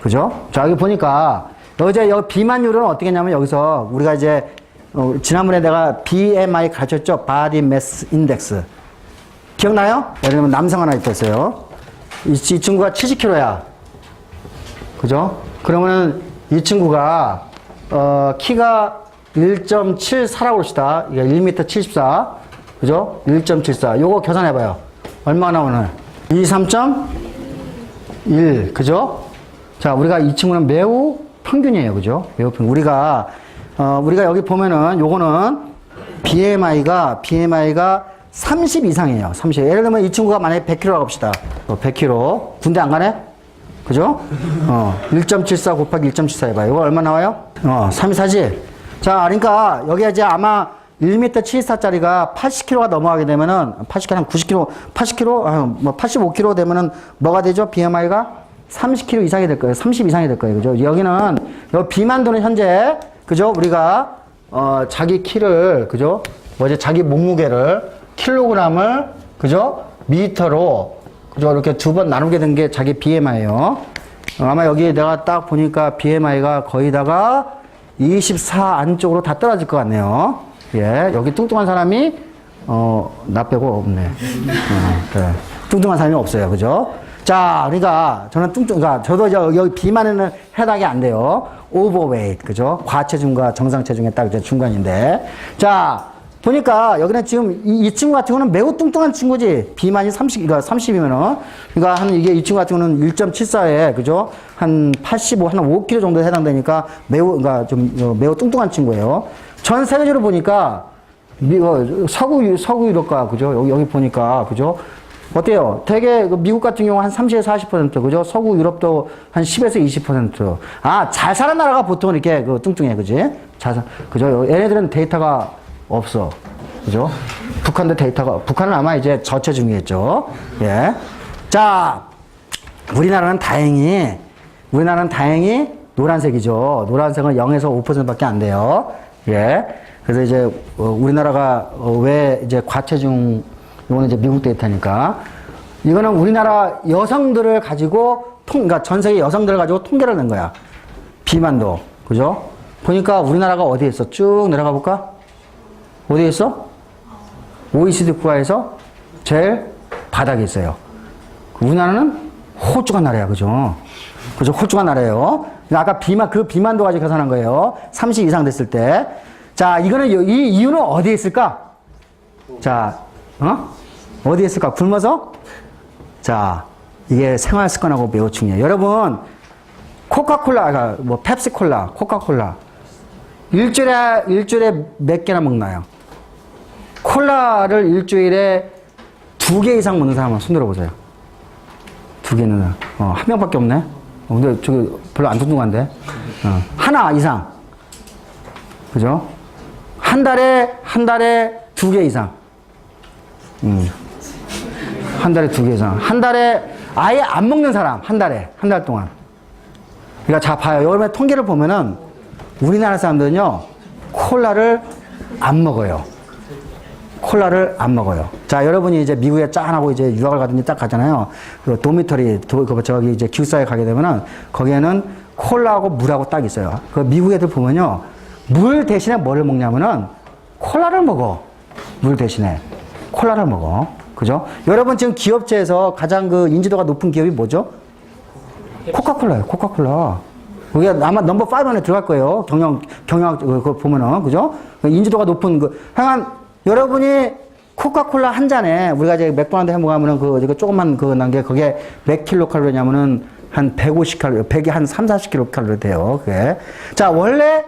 그죠? 자, 여기 보니까 여기 비만율은 어떻게 했냐면 여기서 우리가 이제 지난번에 내가 BMI 가르쳤죠? Body Mass Index. 기억나요? 예를 들면 남성 하나 있었어요. 이 친구가 70kg야. 그죠? 그러면은 이 친구가 키가 1.74라고 합시다. 이게 1m 74. 그죠? 1.74. 요거 계산해봐요. 얼마 나오나? 23.1. 그죠? 자, 우리가 이 친구는 매우 평균이에요. 그죠? 매우 평균. 우리가 여기 보면은 요거는 BMI가 30 이상이에요. 30. 예를 들면 이 친구가 만약에 100kg라고 합시다. 100kg. 군대 안 가네? 그죠? 1.74 곱하기 1.74 해봐요. 이거 얼마 나와요? 34지? 자, 그러니까 여기 이제 아마 1m 74짜리가 80kg가 넘어가게 되면은 80kg 한 90kg, 80kg, 뭐 85kg 되면은 뭐가 되죠? BMI가 30kg 이상이 될 거예요. 30 이상이 될 거예요. 그죠? 여기는 여기 비만도는 현재 그죠? 우리가 자기 키를 그죠? 자기 몸무게를 킬로그램을 그죠? 미터로 그죠? 이렇게 두 번 나누게 된 게 자기 BMI예요. 아마 여기 내가 딱 보니까 BMI가 거의다가 24 안쪽으로 다 떨어질 것 같네요. 예, 여기 뚱뚱한 사람이 나 빼고 없네. 그래. 뚱뚱한 사람이 없어요, 그죠? 자, 그러니까 저는 그러니까 저도 여기 비만에는 해당이 안 돼요. 오버웨이트, 그죠? 과체중과 정상 체중에 딱 이제 중간인데, 자 보니까 여기는 지금 이 친구 같은 경우는 매우 뚱뚱한 친구지. 비만이 30이면은 그러니까 이 친구 같은 경우는 1.74에 그죠? 한 85, 한 5kg 정도에 해당되니까 그러니까 매우 뚱뚱한 친구예요. 전 세계적으로 보니까 서구 유럽과 그죠? 여기 보니까 그죠? 어때요? 되게 미국 같은 경우 한 30에서 40% 그죠? 서구 유럽도 한 10에서 20%. 잘 사는 나라가 보통 이렇게 뚱뚱해, 그지? 그죠? 얘네들은 데이터가 없어, 그죠? 북한은 아마 이제 저체중이겠죠. 예. 자, 우리나라는 다행히 노란색이죠. 노란색은 0에서 5%밖에 안 돼요. 예. 그래서 이제 우리나라가 왜 이제 과체중 이거는 이제 미국 데이터니까 이거는 우리나라 여성들을 가지고 그러니까 전 세계 여성들을 가지고 통계를 낸 거야. 비만도. 그죠? 보니까 우리나라가 어디에 있어? 쭉 내려가 볼까? 어디에 있어? OECD 국가에서 제일 바닥에 있어요. 우리나라는 홀쭉한 나라야. 그죠? 그죠? 홀쭉한 나라예요. 아까 비만도 가지고 계산한 거예요. 30 이상 됐을 때. 자, 이 이유는 어디에 있을까? 자, 어디에 있을까? 굶어서? 자, 이게 생활 습관하고 매우 중요해요. 여러분, 코카콜라, 펩시콜라, 코카콜라. 일주일에 몇 개나 먹나요? 콜라를 일주일에 2개 이상 먹는 사람 한번 손 들어보세요. 2개는, 한 명밖에 없네? 근데 저기 별로 안 뚱뚱한데? 하나 이상. 그죠? 한 달에 2개 이상. 한 달에 2개 이상. 한 달에 아예 안 먹는 사람, 한 달 동안. 그러니까 자, 봐요. 여러분의 통계를 보면은 우리나라 사람들은요, 콜라를 안 먹어요. 자, 여러분이 이제 미국에 짠하고 이제 유학을 가든지 딱 가잖아요. 그 도미터리, 저기 이제 기숙사에 가게 되면은 거기에는 콜라하고 물하고 딱 있어요. 그 미국 애들 보면요, 물 대신에 뭐를 먹냐면은 콜라를 먹어. 물 대신에. 콜라를 먹어. 그죠? 여러분 지금 기업체에서 가장 인지도가 높은 기업이 뭐죠? 코카콜라예요. 코카콜라. 그게 아마 넘버 5 안에 들어갈 거예요. 경영 그거 보면은. 그죠? 인지도가 높은 여러분이 코카콜라 한 잔에 우리가 이제 맥도날드 햄버거 하면은 조그만 난 게 그게 몇 킬로칼로리냐면은 한 150칼로리, 100이 한 3, 40킬로칼로리 돼요. 그게. 자, 원래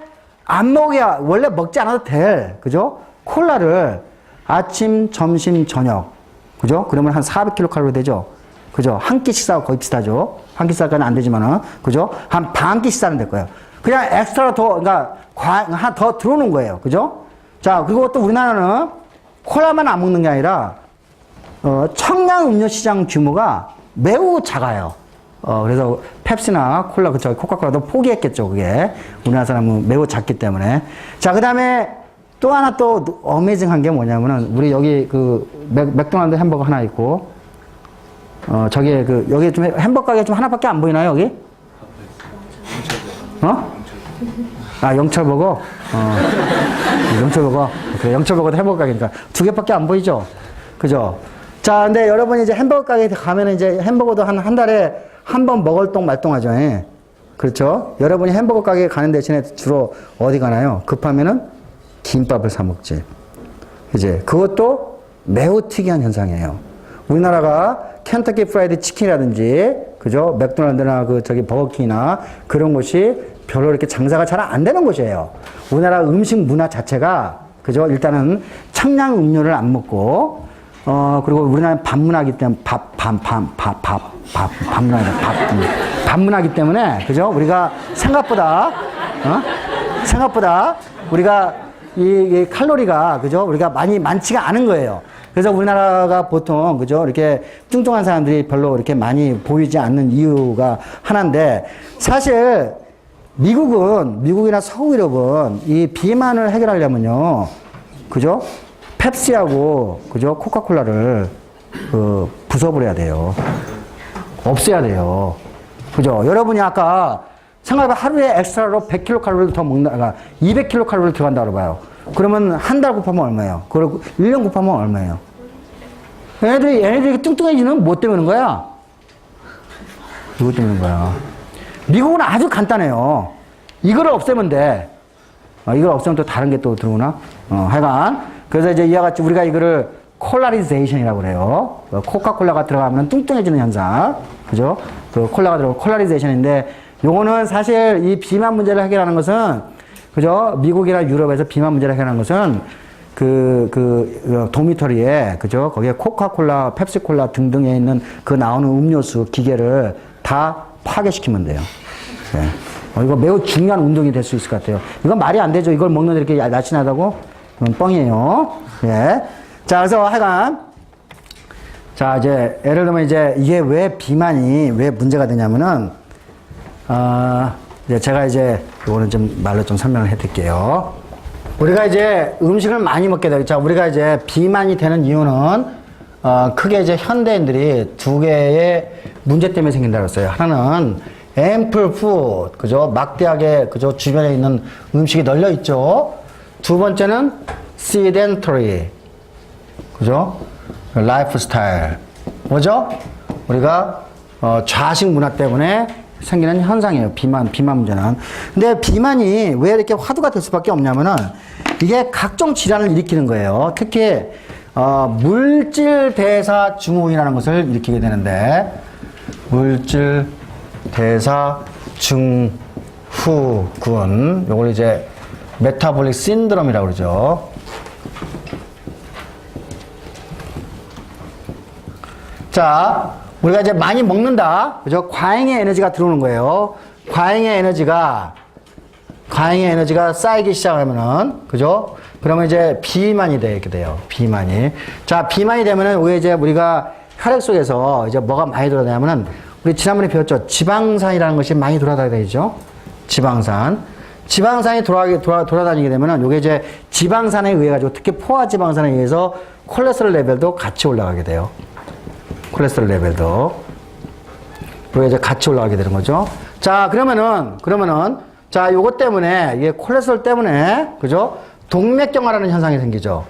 먹지 않아도 돼. 그죠? 콜라를 아침, 점심, 저녁. 그죠? 그러면 한 400킬로칼로리 되죠? 그죠? 한 끼 식사하고 거의 비슷하죠? 한 끼 식사까지는 안 되지만은. 그죠? 한 반 끼 식사는 될 거예요. 그냥 엑스트라 그러니까 더 들어오는 거예요. 그죠? 자, 그리고 또 우리나라는 콜라만 안 먹는 게 아니라, 청량 음료 시장 규모가 매우 작아요. 그래서 펩시나 콜라, 코카콜라도 포기했겠죠, 그게. 우리나라 사람은 매우 작기 때문에. 자, 그 다음에 또 하나 또 어메이징한 게 뭐냐면은, 우리 여기 맥도날드 햄버거 하나 있고, 저기, 여기 좀 햄버거 가게 좀 하나밖에 안 보이나요, 여기? 영철버거? 영철버거. 그래, 영철버거도 햄버거 가게니까. 두 개밖에 안 보이죠? 그죠? 자, 근데 여러분이 이제 햄버거 가게에 가면 이제 햄버거도 한 달에 한 번 먹을 똥 말똥하죠. 예. 그렇죠? 여러분이 햄버거 가게에 가는 대신에 주로 어디 가나요? 급하면은 김밥을 사 먹지. 이제 그것도 매우 특이한 현상이에요. 우리나라가 켄터키 프라이드 치킨이라든지, 그죠? 맥도날드나 저기 버거킹이나 그런 곳이 별로 이렇게 장사가 잘 안 되는 곳이에요. 우리나라 음식 문화 자체가, 그죠? 일단은 청량 음료를 안 먹고, 그리고 우리나라는 밥문화기 때문에, 밥문화기 때문에, 그죠? 우리가 생각보다 우리가 이 칼로리가, 그죠? 우리가 많지가 않은 거예요. 그래서 우리나라가 보통, 그죠? 이렇게 뚱뚱한 사람들이 별로 이렇게 많이 보이지 않는 이유가 하나인데, 사실, 미국이나 서구 유럽은 이 비만을 해결하려면요, 그죠? 펩시하고, 그죠? 코카콜라를, 부숴버려야 돼요. 없애야 돼요. 그죠? 여러분이 아까 생각해봐. 하루에 엑스트라로 100kcal를 더 먹다가 200kcal를 들어간다고 봐요. 그러면 한 달 곱하면 얼마예요? 그리고 1년 곱하면 얼마예요? 얘네들이 뚱뚱해지는 뭐 때문인 거야? 이것 때문인 거야. 미국은 아주 간단해요. 이거를 없애면 돼. 이걸 없애면 또 다른 게 또 들어오나? 하여간. 그래서 이제 이와 같이 우리가 이거를 콜라리제이션이라고 그래요. 코카콜라가 들어가면 뚱뚱해지는 현상. 그죠? 콜라가 들어가면 콜라리제이션인데, 요거는 사실 이 비만 문제를 해결하는 것은, 그죠? 미국이나 유럽에서 비만 문제를 해결하는 것은 도미터리에, 그죠? 거기에 코카콜라, 펩시콜라 등등에 있는 나오는 음료수, 기계를 다 파괴시키면 돼요. 네. 이거 매우 중요한 운동이 될 수 있을 것 같아요. 이건 말이 안 되죠. 이걸 먹는데 이렇게 날씬하다고? 그건 뻥이에요. 예. 자, 그래서 하여간, 자, 이제, 예를 들면 이제 이게 왜 문제가 되냐면은, 제가 이제, 요거는 좀 말로 좀 설명을 해 드릴게요. 우리가 이제 음식을 많이 먹게 되죠. 자, 우리가 이제 비만이 되는 이유는, 크게 이제 현대인들이 두 개의 문제 때문에 생긴다고 했어요. 하나는 ample food, 그죠? 막대하게, 그죠? 주변에 있는 음식이 널려 있죠. 두 번째는 sedentary, 그죠? 라이프스타일. 뭐죠? 우리가, 좌식 문화 때문에 생기는 현상이에요. 비만 문제는. 근데 비만이 왜 이렇게 화두가 될 수밖에 없냐면은 이게 각종 질환을 일으키는 거예요. 특히, 물질 대사 증후군이라는 것을 일으키게 되는데, 물질 대사 증후군. 요걸 이제 메타볼릭 신드롬이라고 그러죠. 자, 우리가 이제 많이 먹는다. 그죠? 과잉의 에너지가 들어오는 거예요. 과잉의 에너지가 쌓이기 시작하면은, 그죠? 그러면 이제 비만이 되게 돼요. 비만이. 자, 비만이 되면은, 왜 이제 우리가 혈액 속에서 이제 뭐가 많이 돌아다니냐면은, 우리 지난번에 배웠죠? 지방산이라는 것이 많이 돌아다니죠? 지방산이 돌아다니게 되면은, 요게 이제 지방산에 의해 가지고, 특히 포화지방산에 의해서 콜레스테롤 레벨도 같이 올라가게 돼요. 콜레스테롤 레벨도. 그리고 이제 같이 올라가게 되는 거죠. 자, 그러면은, 자, 요것 때문에, 이게 콜레스테롤 때문에, 그죠? 동맥경화라는 현상이 생기죠.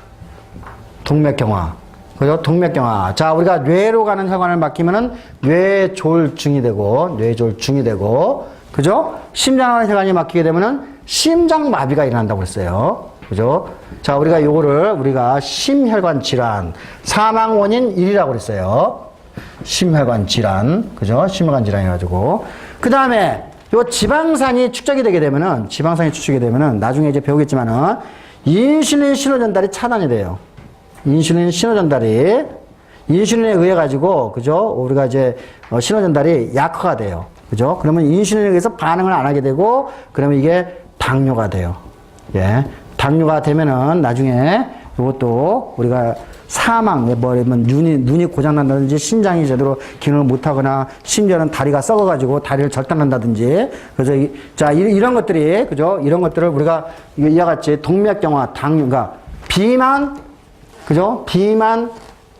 동맥경화. 그죠? 동맥경화. 자, 우리가 뇌로 가는 혈관을 막히면은 뇌졸중이 되고, 그죠? 심장하는 혈관이 막히게 되면은 심장마비가 일어난다고 했어요. 그죠? 자, 우리가 심혈관 질환, 사망 원인 1위라고 그랬어요. 심혈관 질환, 그죠? 심혈관 질환 해가지고. 그 다음에, 요 지방산이 축적이 되게 되면은, 나중에 이제 배우겠지만은, 인슐린 신호전달이 차단이 돼요. 인슐린에 의해 가지고, 그죠? 우리가 이제, 신호전달이 약화가 돼요. 그죠? 그러면 인슐린에 의해서 반응을 안 하게 되고, 그러면 이게 당뇨가 돼요. 예. 당뇨가 되면은 나중에 이것도 우리가 사망, 눈이 고장난다든지 심장이 제대로 기능을 못하거나 심지어는 다리가 썩어가지고 다리를 절단한다든지. 그래서 이런 것들이, 그죠? 이런 것들을 우리가 이와 같이 동맥경화, 당뇨, 그러니까 비만, 그죠? 비만,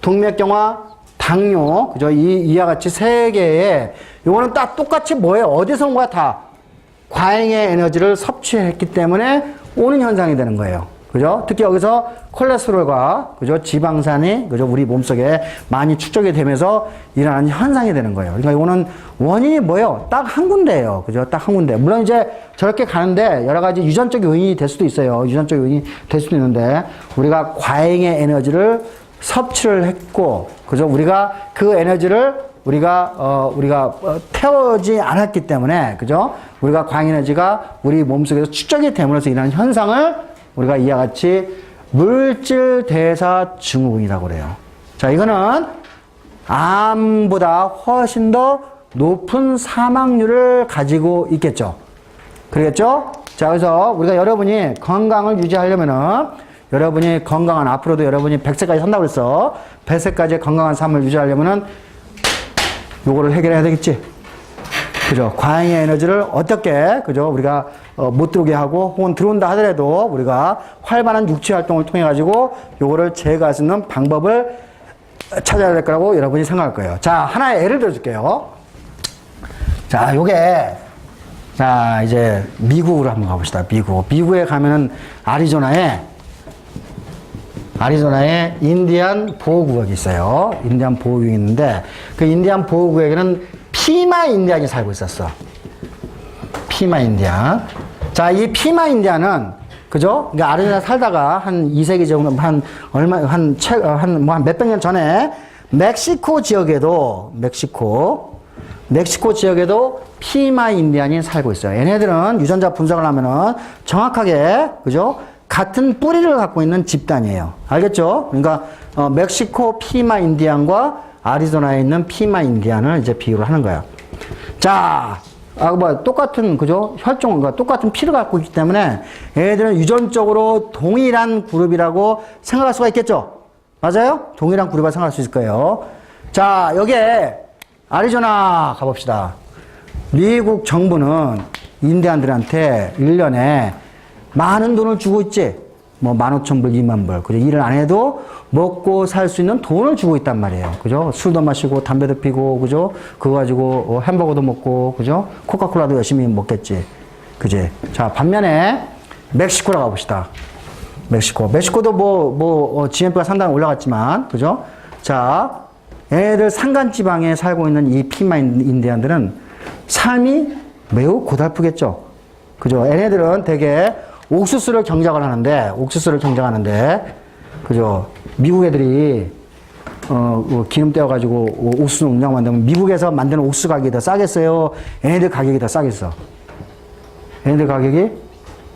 동맥경화, 당뇨, 그죠? 이와 같이 세 개의, 요거는 딱 똑같이 뭐예요? 어디선가 다 과잉의 에너지를 섭취했기 때문에 오는 현상이 되는 거예요. 그죠? 특히 여기서 콜레스테롤과, 그죠? 지방산이, 그죠? 우리 몸속에 많이 축적이 되면서 일어나는 현상이 되는 거예요. 그러니까 이거는 원인이 뭐예요? 딱 한 군데예요. 그죠? 딱 한 군데. 물론 이제 저렇게 가는데 여러 가지 유전적 요인이 될 수도 있어요. 유전적 요인이 될 수도 있는데 우리가 과잉의 에너지를 섭취를 했고, 그죠? 우리가 그 에너지를 우리가 태우지 않았기 때문에, 그죠? 우리가 과잉 에너지가 우리 몸속에서 축적이 됨으로써 일어나는 현상을 우리가 이와 같이 물질 대사 증후군이라고 그래요. 자, 이거는 암보다 훨씬 더 높은 사망률을 가지고 있겠죠. 그러겠죠? 자, 그래서 우리가 여러분이 건강을 유지하려면은 여러분이 건강한 앞으로도 여러분이 100세까지 산다고 그랬어. 100세까지 건강한 삶을 유지하려면은 요거를 해결해야 되겠지. 그죠? 과잉의 에너지를 어떻게, 그죠? 우리가 못 들어오게 하고, 혹은 들어온다 하더라도 우리가 활발한 육체 활동을 통해 가지고 요거를 제거할 수 있는 방법을 찾아야 될 거라고 여러분이 생각할 거예요. 자, 하나의 예를 들어 줄게요. 자, 요게, 자, 이제 미국으로 한번 가봅시다. 미국에 가면은 아리조나에 인디안 보호구역이 있어요. 인디안 보호구역이 있는데, 그 인디안 보호구역에는 피마 인디안이 살고 있었어. 피마 인디안. 자, 이 피마 인디안은, 그죠? 그러니까 아리조나 살다가 한 2세기 정도, 한 몇백 년 전에 멕시코 지역에도 피마 인디안이 살고 있어요. 얘네들은 유전자 분석을 하면은 정확하게, 그죠? 같은 뿌리를 갖고 있는 집단이에요. 알겠죠? 그러니까, 멕시코 피마 인디안과 아리조나에 있는 피마 인디안을 이제 비유를 하는 거야. 자, 똑같은, 그죠? 혈종과 똑같은 피를 갖고 있기 때문에 얘네들은 유전적으로 동일한 그룹이라고 생각할 수가 있겠죠? 맞아요? 동일한 그룹이라고 생각할 수 있을 거예요. 자, 여기에 아리조나 가봅시다. 미국 정부는 인디안들한테 1년에 많은 돈을 주고 있지. 뭐 15,000불, 20,000불. 그죠? 일을 안 해도 먹고 살 수 있는 돈을 주고 있단 말이에요. 그죠? 술도 마시고 담배도 피고, 그죠? 그거 가지고 햄버거도 먹고, 그죠? 코카콜라도 열심히 먹겠지. 그지? 자, 반면에 멕시코로 가봅시다. 멕시코도 GNP가 상당히 올라갔지만, 그죠? 자, 얘네들 산간지방에 살고 있는 이 피마 인디안들은 삶이 매우 고달프겠죠? 그죠? 얘네들은 되게 옥수수를 경작을 하는데, 그죠? 미국 애들이, 기름 떼어가지고 옥수수 농장 만들면 미국에서 만드는 옥수수 가격이 더 싸겠어요? 얘네들 가격이 더 싸겠어? 얘네들 가격이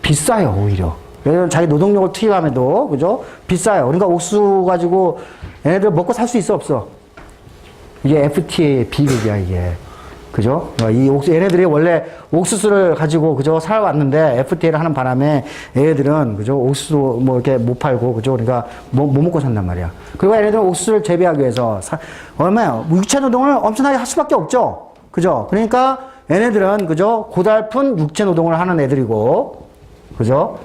비싸요, 오히려. 왜냐면 자기 노동력을 투입함에도, 그죠? 비싸요. 그러니까 옥수수 가지고 얘네들 먹고 살 수 있어, 없어? 이게 FTA의 비극이야, 이게. 그죠? 얘네들이 원래 옥수수를 가지고, 그죠? 살아왔는데, FTA를 하는 바람에 얘네들은, 그죠? 옥수수 뭐 이렇게 못 팔고, 그죠? 그러니까 못 먹고 산단 말이야. 그리고 얘네들은 옥수수를 재배하기 위해서, 얼마야? 육체노동을 엄청나게 할 수밖에 없죠? 그죠? 그러니까 얘네들은, 그죠? 고달픈 육체노동을 하는 애들이고, 그죠?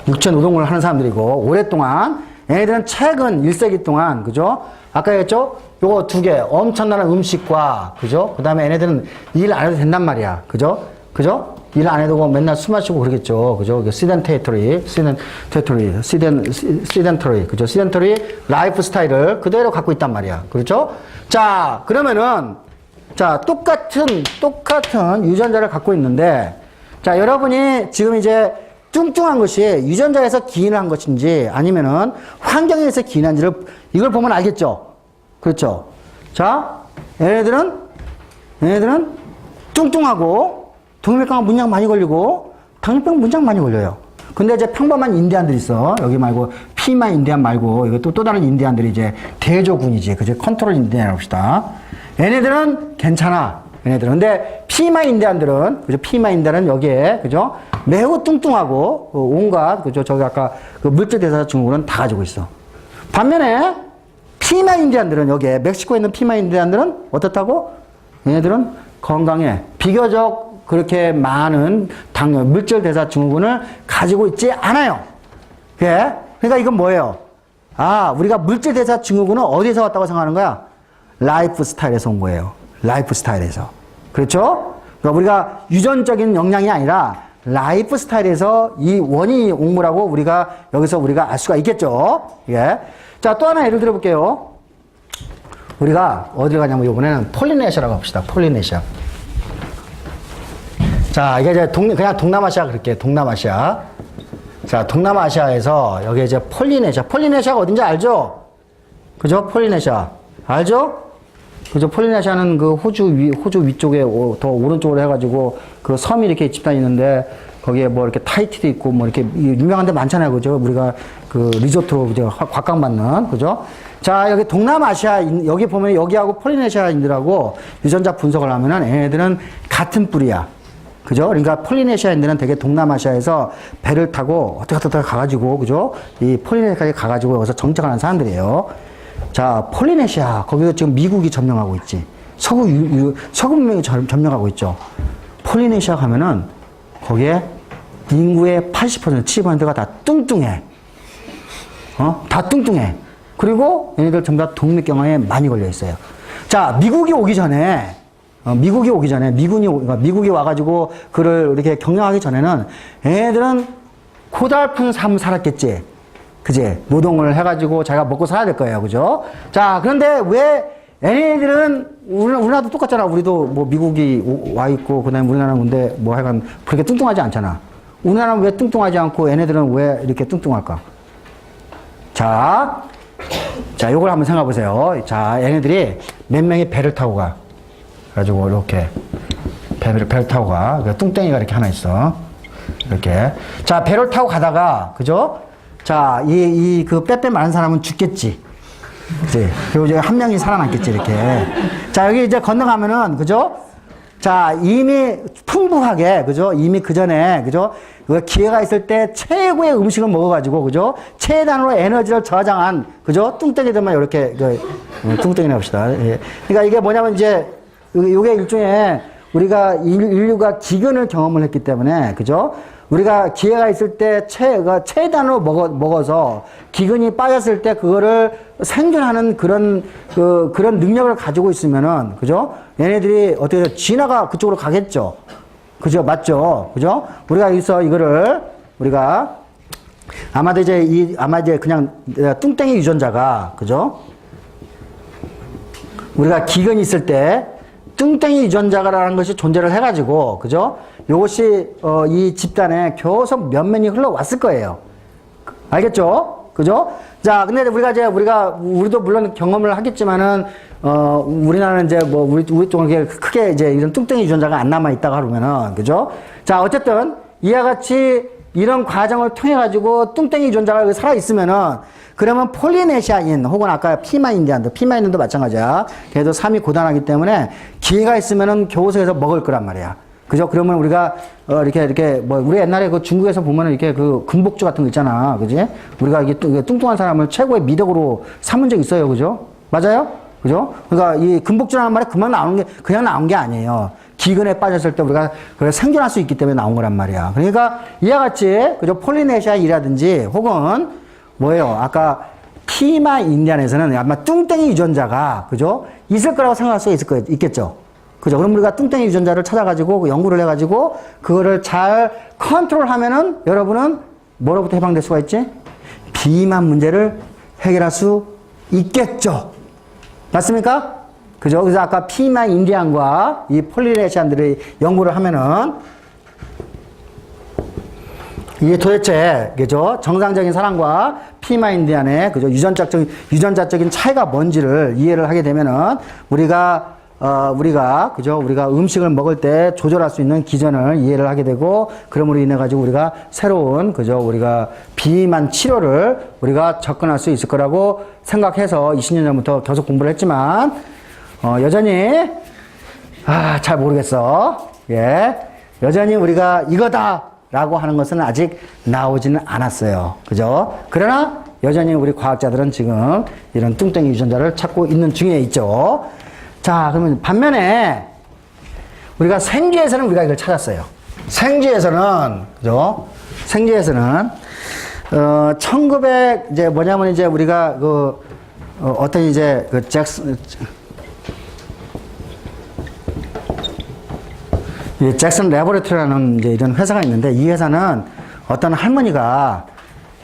육체노동을 하는 사람들이고, 오랫동안, 얘네들은 최근 1세기 동안, 그죠? 아까 했죠? 요거 두 개, 엄청난 음식과, 그죠? 그 다음에 얘네들은 일 안 해도 된단 말이야. 그죠? 일 안 해도 맨날 술 마시고 그러겠죠. 그죠? 시덴터리, 그죠? 시덴터리 라이프 스타일을 그대로 갖고 있단 말이야. 그렇죠? 자, 그러면은, 자, 똑같은 유전자를 갖고 있는데, 자, 여러분이 지금 이제 뚱뚱한 것이 유전자에서 기인을 한 것인지 아니면은 환경에서 기인한지를 이걸 보면 알겠죠? 그렇죠? 자, 얘네들은 뚱뚱하고 동맥경화 문양 많이 걸리고 당뇨병 문양 많이 걸려요. 근데 이제 평범한 인디안들이 있어. 여기 말고 피마 인디안 말고 이거 또 다른 인디안들이 이제 대조군이지. 그죠? 컨트롤 인디안이라고 합시다. 얘네들은 괜찮아. 얘네들은. 근데 피마 인디안들은, 그죠? 피마 인디안은 여기에, 그죠? 매우 뚱뚱하고 온갖, 그죠? 저기 아까 그 물질 대사 증후군은 다 가지고 있어. 반면에 피마 인디안들은 여기에 멕시코에 있는 피마 인디안들은 어떻다고? 얘네들은 건강해. 비교적 그렇게 많은 당뇨, 물질 대사 증후군을 가지고 있지 않아요. 예? 그러니까 이건 뭐예요? 우리가 물질대사 증후군은 어디서 왔다고 생각하는 거야? 라이프 스타일에서 온 거예요. 라이프 스타일에서. 그렇죠? 그러니까 우리가 유전적인 영향이 아니라 라이프 스타일에서 이 원인이 온 거라고 여기서 우리가 알 수가 있겠죠. 예. 자, 또 하나 예를 들어 볼게요. 우리가 어디를 가냐면 이번에는 폴리네시아라고 합시다. 폴리네시아. 자, 이게 이제 그냥 동남아시아 그럴게요. 동남아시아. 자, 동남아시아에서 여기 이제 폴리네시아가 어딘지 알죠? 그죠? 폴리네시아. 알죠? 그죠? 폴리네시아는 그 호주 위쪽에 더 오른쪽으로 해가지고 그 섬이 이렇게 집단이 있는데 거기에 뭐 이렇게 타히티도 있고 뭐 이렇게 유명한 데 많잖아요. 그죠? 우리가 그 리조트로 이제 곽강받는. 그죠? 자, 여기 동남아시아, 여기 보면 여기하고 폴리네시아인들하고 유전자 분석을 하면은 얘네들은 같은 뿌리야. 그죠? 그러니까 폴리네시아인들은 되게 동남아시아에서 배를 타고 어떻게 가가지고, 그죠? 이 폴리네시아까지 가가지고 여기서 정착하는 사람들이에요. 자, 폴리네시아. 거기서 지금 미국이 점령하고 있지. 서구문명이 점령하고 있죠. 폴리네시아 가면은 거기에 인구의 80%, 70%가 다 뚱뚱해. 다 뚱뚱해. 그리고 얘네들 전부 다 동맥경화에 많이 걸려 있어요. 자, 미국이 오기 전에 미국이 와가지고 그를 이렇게 경영하기 전에는 얘네들은 고달픈 삶 살았겠지. 그지? 노동을 해가지고 자기가 먹고 살아야 될 거예요. 그죠? 자, 그런데 왜 얘네들은 우리나라도 똑같잖아. 우리도 뭐 미국이 와 있고 그다음에 우리나라는 근데 뭐 하여간 그렇게 뚱뚱하지 않잖아. 우리나라는 왜 뚱뚱하지 않고 얘네들은 왜 이렇게 뚱뚱할까? 자, 요걸 한번 생각해 보세요. 자, 얘네들이 몇 명이 배를 타고 가. 그래가지고 이렇게 배를 타고 가. 뚱땡이가 이렇게 하나 있어. 이렇게. 자, 배를 타고 가다가, 그죠? 자, 그 빼빼 많은 사람은 죽겠지. 그치? 그리고 이제 한 명이 살아남겠지, 이렇게. 자, 여기 이제 건너가면은, 그죠? 자, 이미 풍부하게, 그죠? 이미 그 전에, 그죠? 기회가 있을 때 최고의 음식을 먹어가지고, 그죠? 최단으로 에너지를 저장한, 그죠? 뚱땡이들만 이렇게, 뚱땡이나 합시다. 예. 그러니까 이게 뭐냐면 이제, 이게 일종의 우리가 인류가 기근을 경험을 했기 때문에, 그죠? 우리가 기회가 있을 때 최단으로 먹어서 기근이 빠졌을 때 그거를 생존하는 그런 능력을 가지고 있으면은, 그죠? 얘네들이 어떻게 해서 진화가 그쪽으로 가겠죠? 그죠? 맞죠? 그죠? 우리가 여기서 우리가 아마 이제 그냥 뚱땡이 유전자가, 그죠? 우리가 기근이 있을 때 뚱땡이 유전자라는 것이 존재를 해가지고, 그죠? 요것이, 이 집단에 겨우서 몇몇이 흘러왔을 거예요. 알겠죠? 그죠? 자, 근데 우리도 물론 경험을 하겠지만은, 우리나라는 이제 우리 쪽은 크게 이제 이런 뚱땡이 유전자가 안 남아있다고 하면은, 그죠? 자, 어쨌든, 이와 같이 이런 과정을 통해가지고 뚱땡이 유전자가 살아있으면은, 그러면 폴리네시아인 혹은 아까 피마인디안도 마찬가지야. 걔도 삶이 고단하기 때문에 기회가 있으면은 겨우서에서 먹을 거란 말이야. 그죠? 그러면 우리가 이렇게 우리 옛날에 그 중국에서 보면은 이렇게 그 금복주 같은 거 있잖아. 그지? 우리가 이게 뚱뚱한 사람을 최고의 미덕으로 삼은 적 있어요. 그죠? 맞아요? 그죠? 그러니까 이 금복주라는 말이 그냥 나온 게 아니에요. 기근에 빠졌을 때 우리가 그걸 생존할 수 있기 때문에 나온 거란 말이야. 그러니까 이와 같이 그죠? 폴리네시아인이라든지 혹은 뭐예요? 아까 피마 인디안에서는 아마 뚱땡이 유전자가, 그죠? 있을 거라고 생각할 수 있겠죠? 그죠? 그럼 우리가 뚱땡이 유전자를 찾아가지고 연구를 해가지고 그거를 잘 컨트롤 하면은 여러분은 뭐로부터 해방될 수가 있지? 비만 문제를 해결할 수 있겠죠? 맞습니까? 그죠? 그래서 아까 피마 인디안과 이 폴리네시안들이 연구를 하면은 이게 도대체, 그죠? 정상적인 사람과 피마인디안의, 그죠? 유전자적인 차이가 뭔지를 이해를 하게 되면은, 우리가, 그죠? 우리가 음식을 먹을 때 조절할 수 있는 기전을 이해를 하게 되고, 그러므로 인해가지고 우리가 새로운, 그죠? 우리가 비만 치료를 우리가 접근할 수 있을 거라고 생각해서 20년 전부터 계속 공부를 했지만, 여전히, 잘 모르겠어. 예. 여전히 우리가 이거다! 라고 하는 것은 아직 나오지는 않았어요. 그죠? 그러나 여전히 우리 과학자들은 지금 이런 뚱땡이 유전자를 찾고 있는 중에 있죠. 자, 그러면 반면에 우리가 생쥐에서는 우리가 이걸 찾았어요. 생쥐에서는, 그죠? 생쥐에서는, 1900 이제 뭐냐면 이제 우리가 어떤 이제 이 잭슨 레버레토리라는 이제 이런 회사가 있는데 이 회사는 어떤 할머니가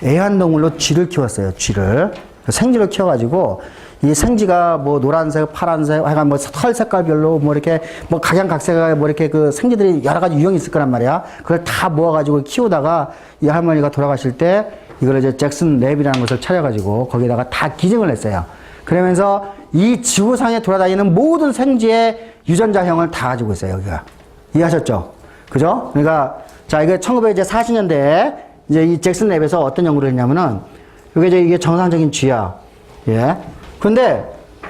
애완동물로 쥐를 키웠어요. 쥐를 생쥐를 키워가지고 이 생쥐가 뭐 노란색, 파란색, 하여간 뭐 털 색깔별로 뭐 이렇게 뭐 각양각색의 뭐 이렇게 그 생쥐들이 여러 가지 유형이 있을 거란 말이야. 그걸 다 모아가지고 키우다가 이 할머니가 돌아가실 때 이걸 이제 잭슨 랩이라는 것을 차려가지고 거기다가 다 기증을 했어요. 그러면서 이 지구상에 돌아다니는 모든 생쥐의 유전자형을 다 가지고 있어요. 여기가. 이해하셨죠? 그죠? 그러니까 자 이게 1940년대에 이제 이 잭슨 랩에서 어떤 연구를 했냐면은 이게 정상적인 쥐야. 예. 근데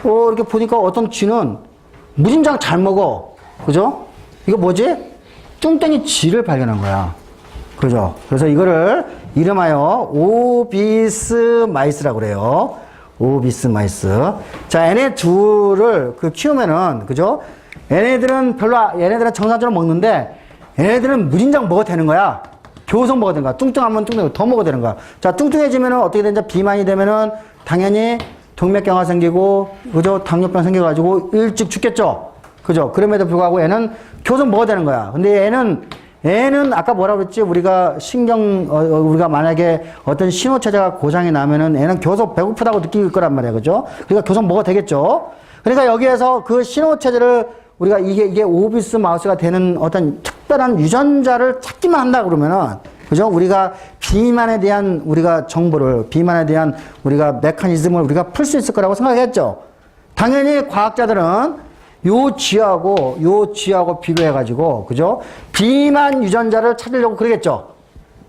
이렇게 보니까 어떤 쥐는 무진장 잘 먹어. 그죠? 이거 뭐지? 뚱땡이 쥐를 발견한 거야. 그죠? 그래서 이거를 이름하여 오비스 마이스라고 그래요. 오비스 마이스. 자, 얘네 둘을 키우면은, 그죠? 얘네들은 정상적으로 먹는데, 얘네들은 무진장 먹어도 되는 거야. 교성 먹어도 되는 거야. 뚱뚱하면 뚱뚱하고 더 먹어도 되는 거야. 자, 뚱뚱해지면은 어떻게 되는지 비만이 되면은 당연히 동맥경화 생기고, 그죠? 당뇨병 생겨가지고 일찍 죽겠죠? 그죠? 그럼에도 불구하고 얘는 교성 먹어야 되는 거야. 근데 얘는 아까 뭐라 그랬지? 우리가 우리가 만약에 어떤 신호체제가 고장이 나면은 얘는 교속 배고프다고 느낄 거란 말이야. 그죠? 그러니까 교성 먹어도 되겠죠? 그러니까 여기에서 그 신호체제를 우리가 이게 오비스 마우스가 되는 어떤 특별한 유전자를 찾기만 한다 그러면은 그죠? 우리가 비만에 대한 우리가 정보를, 비만에 대한 우리가 메커니즘을 우리가 풀 수 있을 거라고 생각했죠. 당연히 과학자들은 요 쥐하고 비교해가지고, 그죠? 비만 유전자를 찾으려고 그러겠죠.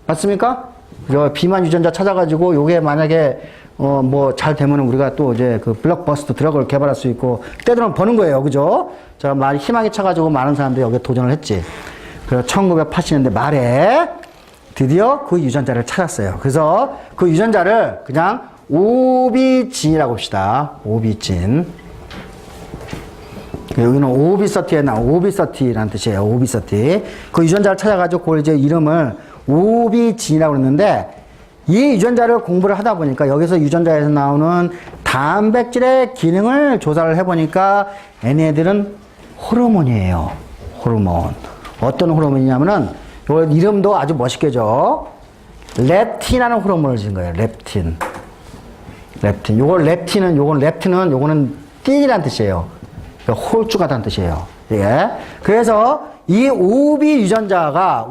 맞습니까? 그죠? 비만 유전자 찾아가지고 요게 만약에, 뭐 잘 되면은 우리가 또 이제 그 블록버스터 드럭을 개발할 수 있고, 때로는 버는 거예요. 그죠? 자, 희망이 차가지고 많은 사람들이 여기에 도전을 했지. 그래서 1980년대 말에 드디어 그 유전자를 찾았어요. 그래서 그 유전자를 그냥 오비진이라고 합시다. 오비진. 여기는 오비서티에 나온 오비서티라는 뜻이에요. 오비서티. 그 유전자를 찾아가지고 그걸 이제 이름을 오비진이라고 그랬는데 이 유전자를 공부를 하다 보니까 여기서 유전자에서 나오는 단백질의 기능을 조사를 해보니까 얘네들은 호르몬이에요. 호르몬. 어떤 호르몬이냐면은 요 이름도 아주 멋있게죠. 렙틴이라는 호르몬을 준 거예요. 렙틴. 요거는 띠이라는 뜻이에요. 홀쭉하다는 뜻이에요. 예. 그래서 이 오비 유전자가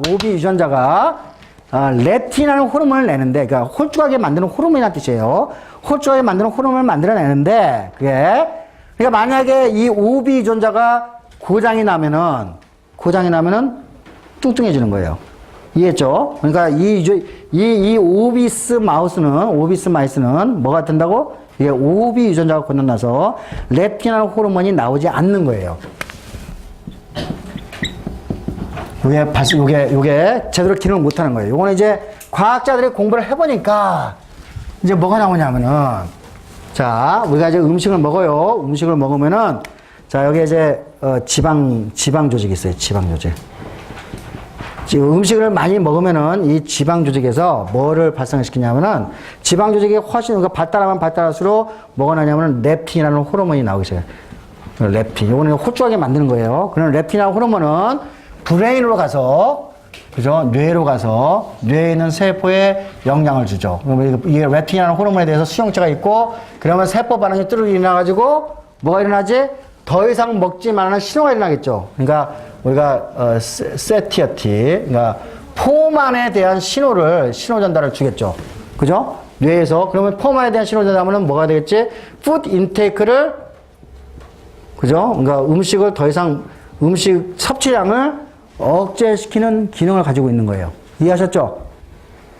렙틴이라는 호르몬을 내는데, 그러니까 홀쭉하게 만드는 호르몬이라는 뜻이에요. 홀쭉하게 만드는 호르몬을 만들어내는데, 그러니까 만약에 이 오비 유전자가 고장이 나면은 뚱뚱해지는 거예요. 이해했죠? 그러니까 이 오비스 마이스는 뭐가 된다고? 이게 오비 유전자가 건너나서 렙틴이라는 호르몬이 나오지 않는 거예요. 요게 제대로 기능을 못 하는 거예요. 요거는 이제 과학자들이 공부를 해보니까 이제 뭐가 나오냐면은 자, 우리가 이제 음식을 먹어요. 음식을 먹으면은 자, 여기 이제 지방 조직이 있어요. 지방 조직. 음식을 많이 먹으면은 이 지방 조직에서 뭐를 발생시키냐면은 지방 조직이 훨씬 발달하면 발달할수록 뭐가 나냐면은 렙틴이라는 호르몬이 나오기 시작해요. 렙틴. 이거는 홀쭉하게 만드는 거예요. 그런 렙틴이라는 호르몬은 브레인으로 가서, 그죠? 뇌로 가서 뇌에 있는 세포에 영향을 주죠. 이게 렙틴이라는 호르몬에 대해서 수용체가 있고, 그러면 세포 반응이 뚜렷이 일어나가지고 뭐가 일어나지? 더 이상 먹지 말라는 신호가 일어나겠죠. 그러니까 우리가 세티어티, 그러니까 포만에 대한 신호 전달을 주겠죠. 그죠? 뇌에서. 그러면 포만에 대한 신호 전달하면 뭐가 되겠지? 푸드 인테이크를, 그죠? 그러니까 음식을 더 이상 음식 섭취량을 억제시키는 기능을 가지고 있는 거예요. 이해하셨죠?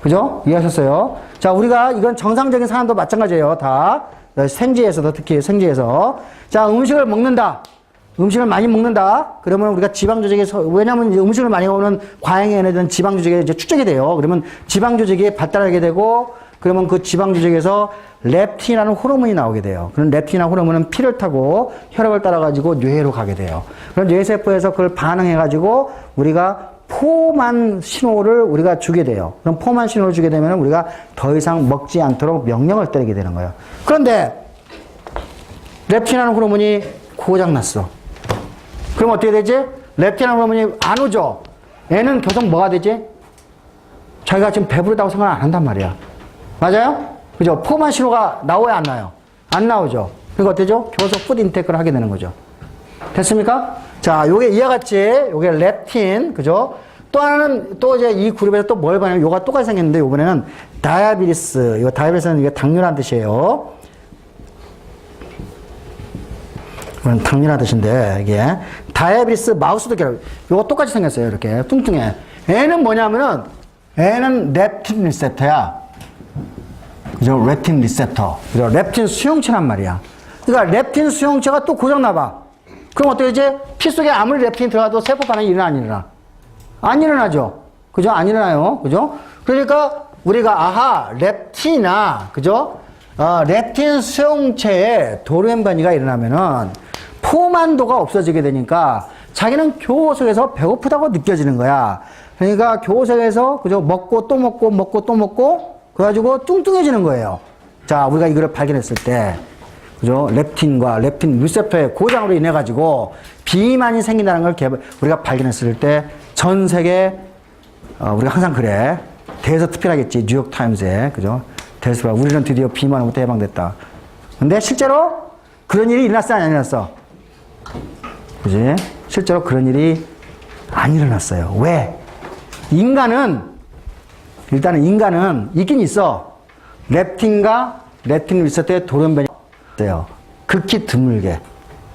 그죠? 이해하셨어요? 자, 우리가 이건 정상적인 사람도 마찬가지예요. 다. 생쥐에서도, 특히 생쥐에서. 자, 음식을 많이 먹는다. 그러면 우리가 지방 조직에서, 왜냐면 음식을 많이 먹는 과잉의 얘네들은 지방 조직에 이제 축적이 돼요. 그러면 지방 조직이 발달하게 되고, 그러면 그 지방 조직에서 렙틴이라는 호르몬이 나오게 돼요. 그런 렙틴이라는 호르몬은 피를 타고 혈액을 따라가지고 뇌로 가게 돼요. 그럼 뇌세포에서 그걸 반응해가지고 우리가 포만 신호를 우리가 주게 돼요. 그럼 포만 신호를 주게 되면 우리가 더 이상 먹지 않도록 명령을 때리게 되는 거예요. 그런데 렙틴이라는 호르몬이 고장났어. 그럼 어떻게 되지? 렙틴이라는 호르몬이 안 오죠. 애는 계속 뭐가 되지? 자기가 지금 배부르다고 생각 안 한단 말이야. 맞아요? 그죠? 포만 신호가 나와야 안 나요? 안 나오죠. 그러니까 어때죠? 계속 푸드 인테이크를 하게 되는 거죠. 됐습니까? 자, 요게 이와 같이, 요게 렙틴, 그죠? 또 하나는, 또 이제 이 그룹에서 또 뭘 봐냐면, 요가 똑같이 생겼는데, 요번에는 다이아비리스. 이거 다이아비리스는 이게 당뇨란 뜻이에요. 이건 당뇨란 뜻인데, 이게. 다이아비리스 마우스도 요거 똑같이 생겼어요. 이렇게. 뚱뚱해. 얘는 뭐냐면은, 얘는 렙틴 리셉터야. 그죠? 렙틴 리셉터. 그죠? 렙틴 수용체란 말이야. 그러니까 렙틴 수용체가 또 고장나봐. 그럼 어떻게 되지? 피 속에 아무리 렙틴이 들어가도 세포 반응이 일어나, 안 일어나? 안 일어나죠? 그죠? 안 일어나요. 그죠? 그러니까 우리가, 아하, 렙틴이나, 그죠? 렙틴 수용체에 도르엠반이가 일어나면은 포만도가 없어지게 되니까 자기는 교호석에서 배고프다고 느껴지는 거야. 그러니까 교호석에서, 그죠? 먹고 또 먹고, 먹고 또 먹고, 그래가지고 뚱뚱해지는 거예요. 자, 우리가 이거를 발견했을 때. 그죠? 렙틴과 렙틴 리셉터의 고장으로 인해 가지고 비만이 생긴다는 걸 우리가 발견했을 때 전 세계 우리가 항상 그래. 대에서 특별하겠지. 뉴욕 타임스에. 그죠? 대에서 봐. 우리는 드디어 비만으로부터 해방됐다. 근데 실제로 그런 일이 일어났어, 안 일어났어? 그지? 실제로 그런 일이 안 일어났어요. 왜? 일단은 인간은 있긴 있어. 렙틴과 렙틴 리셉터의 돌연변이 있어요. 극히 드물게.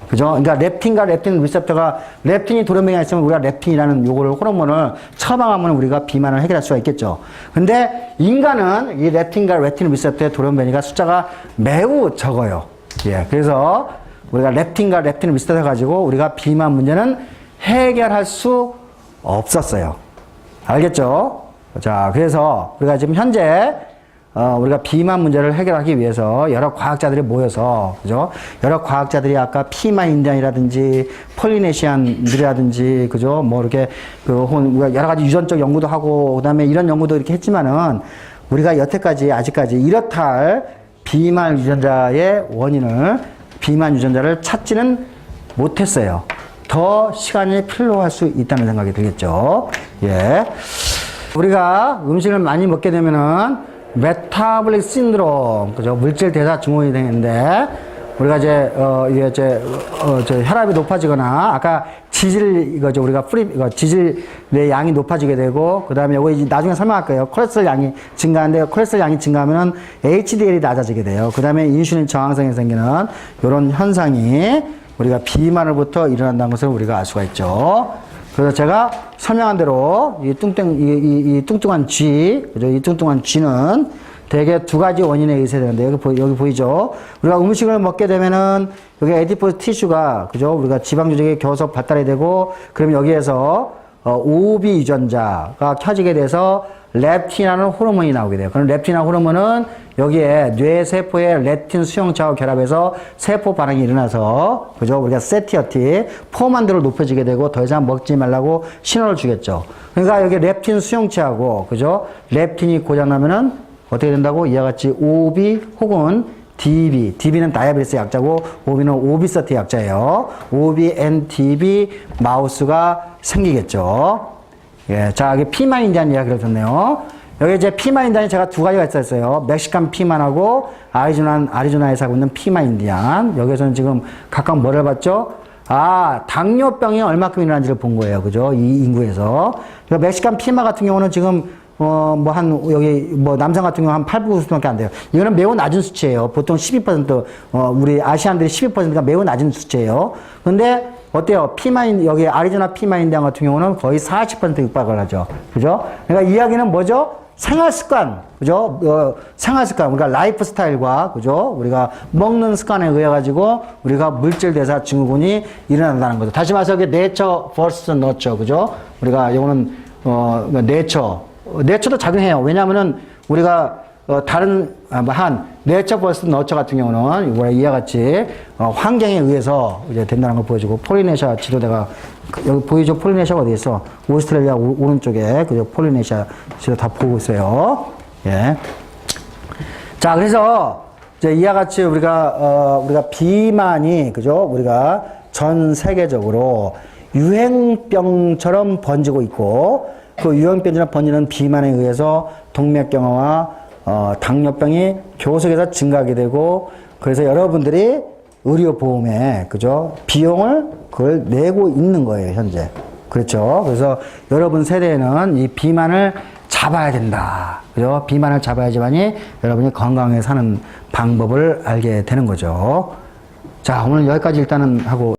그죠? 그러니까 렙틴과 렙틴 리셉터가, 렙틴이 돌연변이가 있으면 우리가 렙틴이라는 요거를 호르몬을 처방하면 우리가 비만을 해결할 수가 있겠죠. 근데 인간은 이 렙틴과 렙틴 리셉터의 돌연변이가 숫자가 매우 적어요. 예. 그래서 우리가 렙틴과 렙틴 리셉터 가지고 우리가 비만 문제는 해결할 수 없었어요. 알겠죠? 자, 그래서 우리가 지금 현재 우리가 비만 문제를 해결하기 위해서 여러 과학자들이 모여서, 그죠? 여러 과학자들이 아까 피만 인디안이라든지 폴리네시안들이라든지, 그죠? 뭐 이렇게 우리가 여러 가지 유전적 연구도 하고, 그 다음에 이런 연구도 이렇게 했지만은 우리가 여태까지, 아직까지 이렇다 할 비만 유전자의 원인을, 비만 유전자를 찾지는 못했어요. 더 시간이 필요할 수 있다는 생각이 들겠죠. 예. 우리가 음식을 많이 먹게 되면은 메타볼릭 신드롬, 그죠? 물질 대사 증후군이 되는데, 우리가 이제, 혈압이 높아지거나, 아까 이거죠. 우리가 지질의 양이 높아지게 되고, 그 다음에 이거 나중에 설명할 거예요. 콜레스테롤 양이 증가하는데, 콜레스테롤 양이 증가하면은 HDL이 낮아지게 돼요. 그 다음에 인슐린 저항성이 생기는 이런 현상이 우리가 비만으로부터 일어난다는 것을 우리가 알 수가 있죠. 그래서 제가 설명한 대로 이 뚱뚱한 G, 그죠? 이 뚱뚱한 G는 대개 두 가지 원인에 의해서 되는데, 여기 보이죠? 우리가 음식을 먹게 되면은 여기 에디포스 티슈가, 그죠? 우리가 지방 조직이 계속 발달이 되고, 그러면 여기에서 OB 유전자가 켜지게 돼서 렙틴이라는 호르몬이 나오게 돼요. 그럼 렙틴이라는 호르몬은 여기에 뇌세포의 렙틴 수용체하고 결합해서 세포 반응이 일어나서, 그죠? 우리가 세티어티, 포만도를 높여지게 되고 더 이상 먹지 말라고 신호를 주겠죠. 그러니까 여기 렙틴 수용체하고, 그죠? 렙틴이 고장나면은 어떻게 된다고? 이와 같이 OB 혹은 DB는 다이아베티스 약자고, OB는 오비서티 약자예요. OB and DB 마우스가 생기겠죠. 예, 자, 여기 피만에 대한 이야기를 했네요. 여기 이제 피만 인디안이 제가 두 가지가 있었어요. 멕시칸 피만하고 아리조나에서 하고 있는 피만 인디안. 여기서는 지금 각각 뭐를 봤죠? 아, 당뇨병이 얼마큼 일어나는지를 본 거예요. 그죠? 이 인구에서. 그러니까 멕시칸 피만 같은 경우는 지금 남성 같은 경우 한 8, 9%밖에 안 돼요. 이거는 매우 낮은 수치예요. 보통 12%, 우리 아시안들이 12%가 매우 낮은 수치예요. 근데 어때요? 여기 아리조나 피마인디안 같은 경우는 거의 40% 육박을 하죠. 그죠? 그러니까 이야기는 뭐죠? 생활 습관, 그죠? 생활 습관, 우리가 라이프 스타일과, 그죠? 우리가 먹는 습관에 의해 가지고 우리가 물질 대사 증후군이 일어난다는 거죠. 다시 말해서 이게 네처 vs 너처, 그죠? 우리가 이거는 네처도 작용해요. 왜냐하면은 우리가 다른 한 네처 버스 너처 같은 경우는 이와 같이 환경에 의해서 이제 된다는 걸 보여주고 폴리네시아 지도대가 여기 보이죠? 폴리네시아가 어디 있어? 오스트레일리아 오른쪽에 그죠? 폴리네시아 지도 다 보고 있어요. 예. 자, 그래서 이제 이와 같이 우리가 비만이 그죠? 우리가 전 세계적으로 유행병처럼 번지고 있고 그 유행병처럼 번지는 비만에 의해서 동맥경화와 당뇨병이 교속해서 증가하게 되고 그래서 여러분들이 의료보험에 그죠 비용을 그걸 내고 있는 거예요 현재. 그렇죠. 그래서 여러분 세대에는 이 비만을 잡아야 된다. 그죠? 비만을 잡아야지만이 여러분이 건강하게 사는 방법을 알게 되는 거죠. 자, 오늘 여기까지 일단은 하고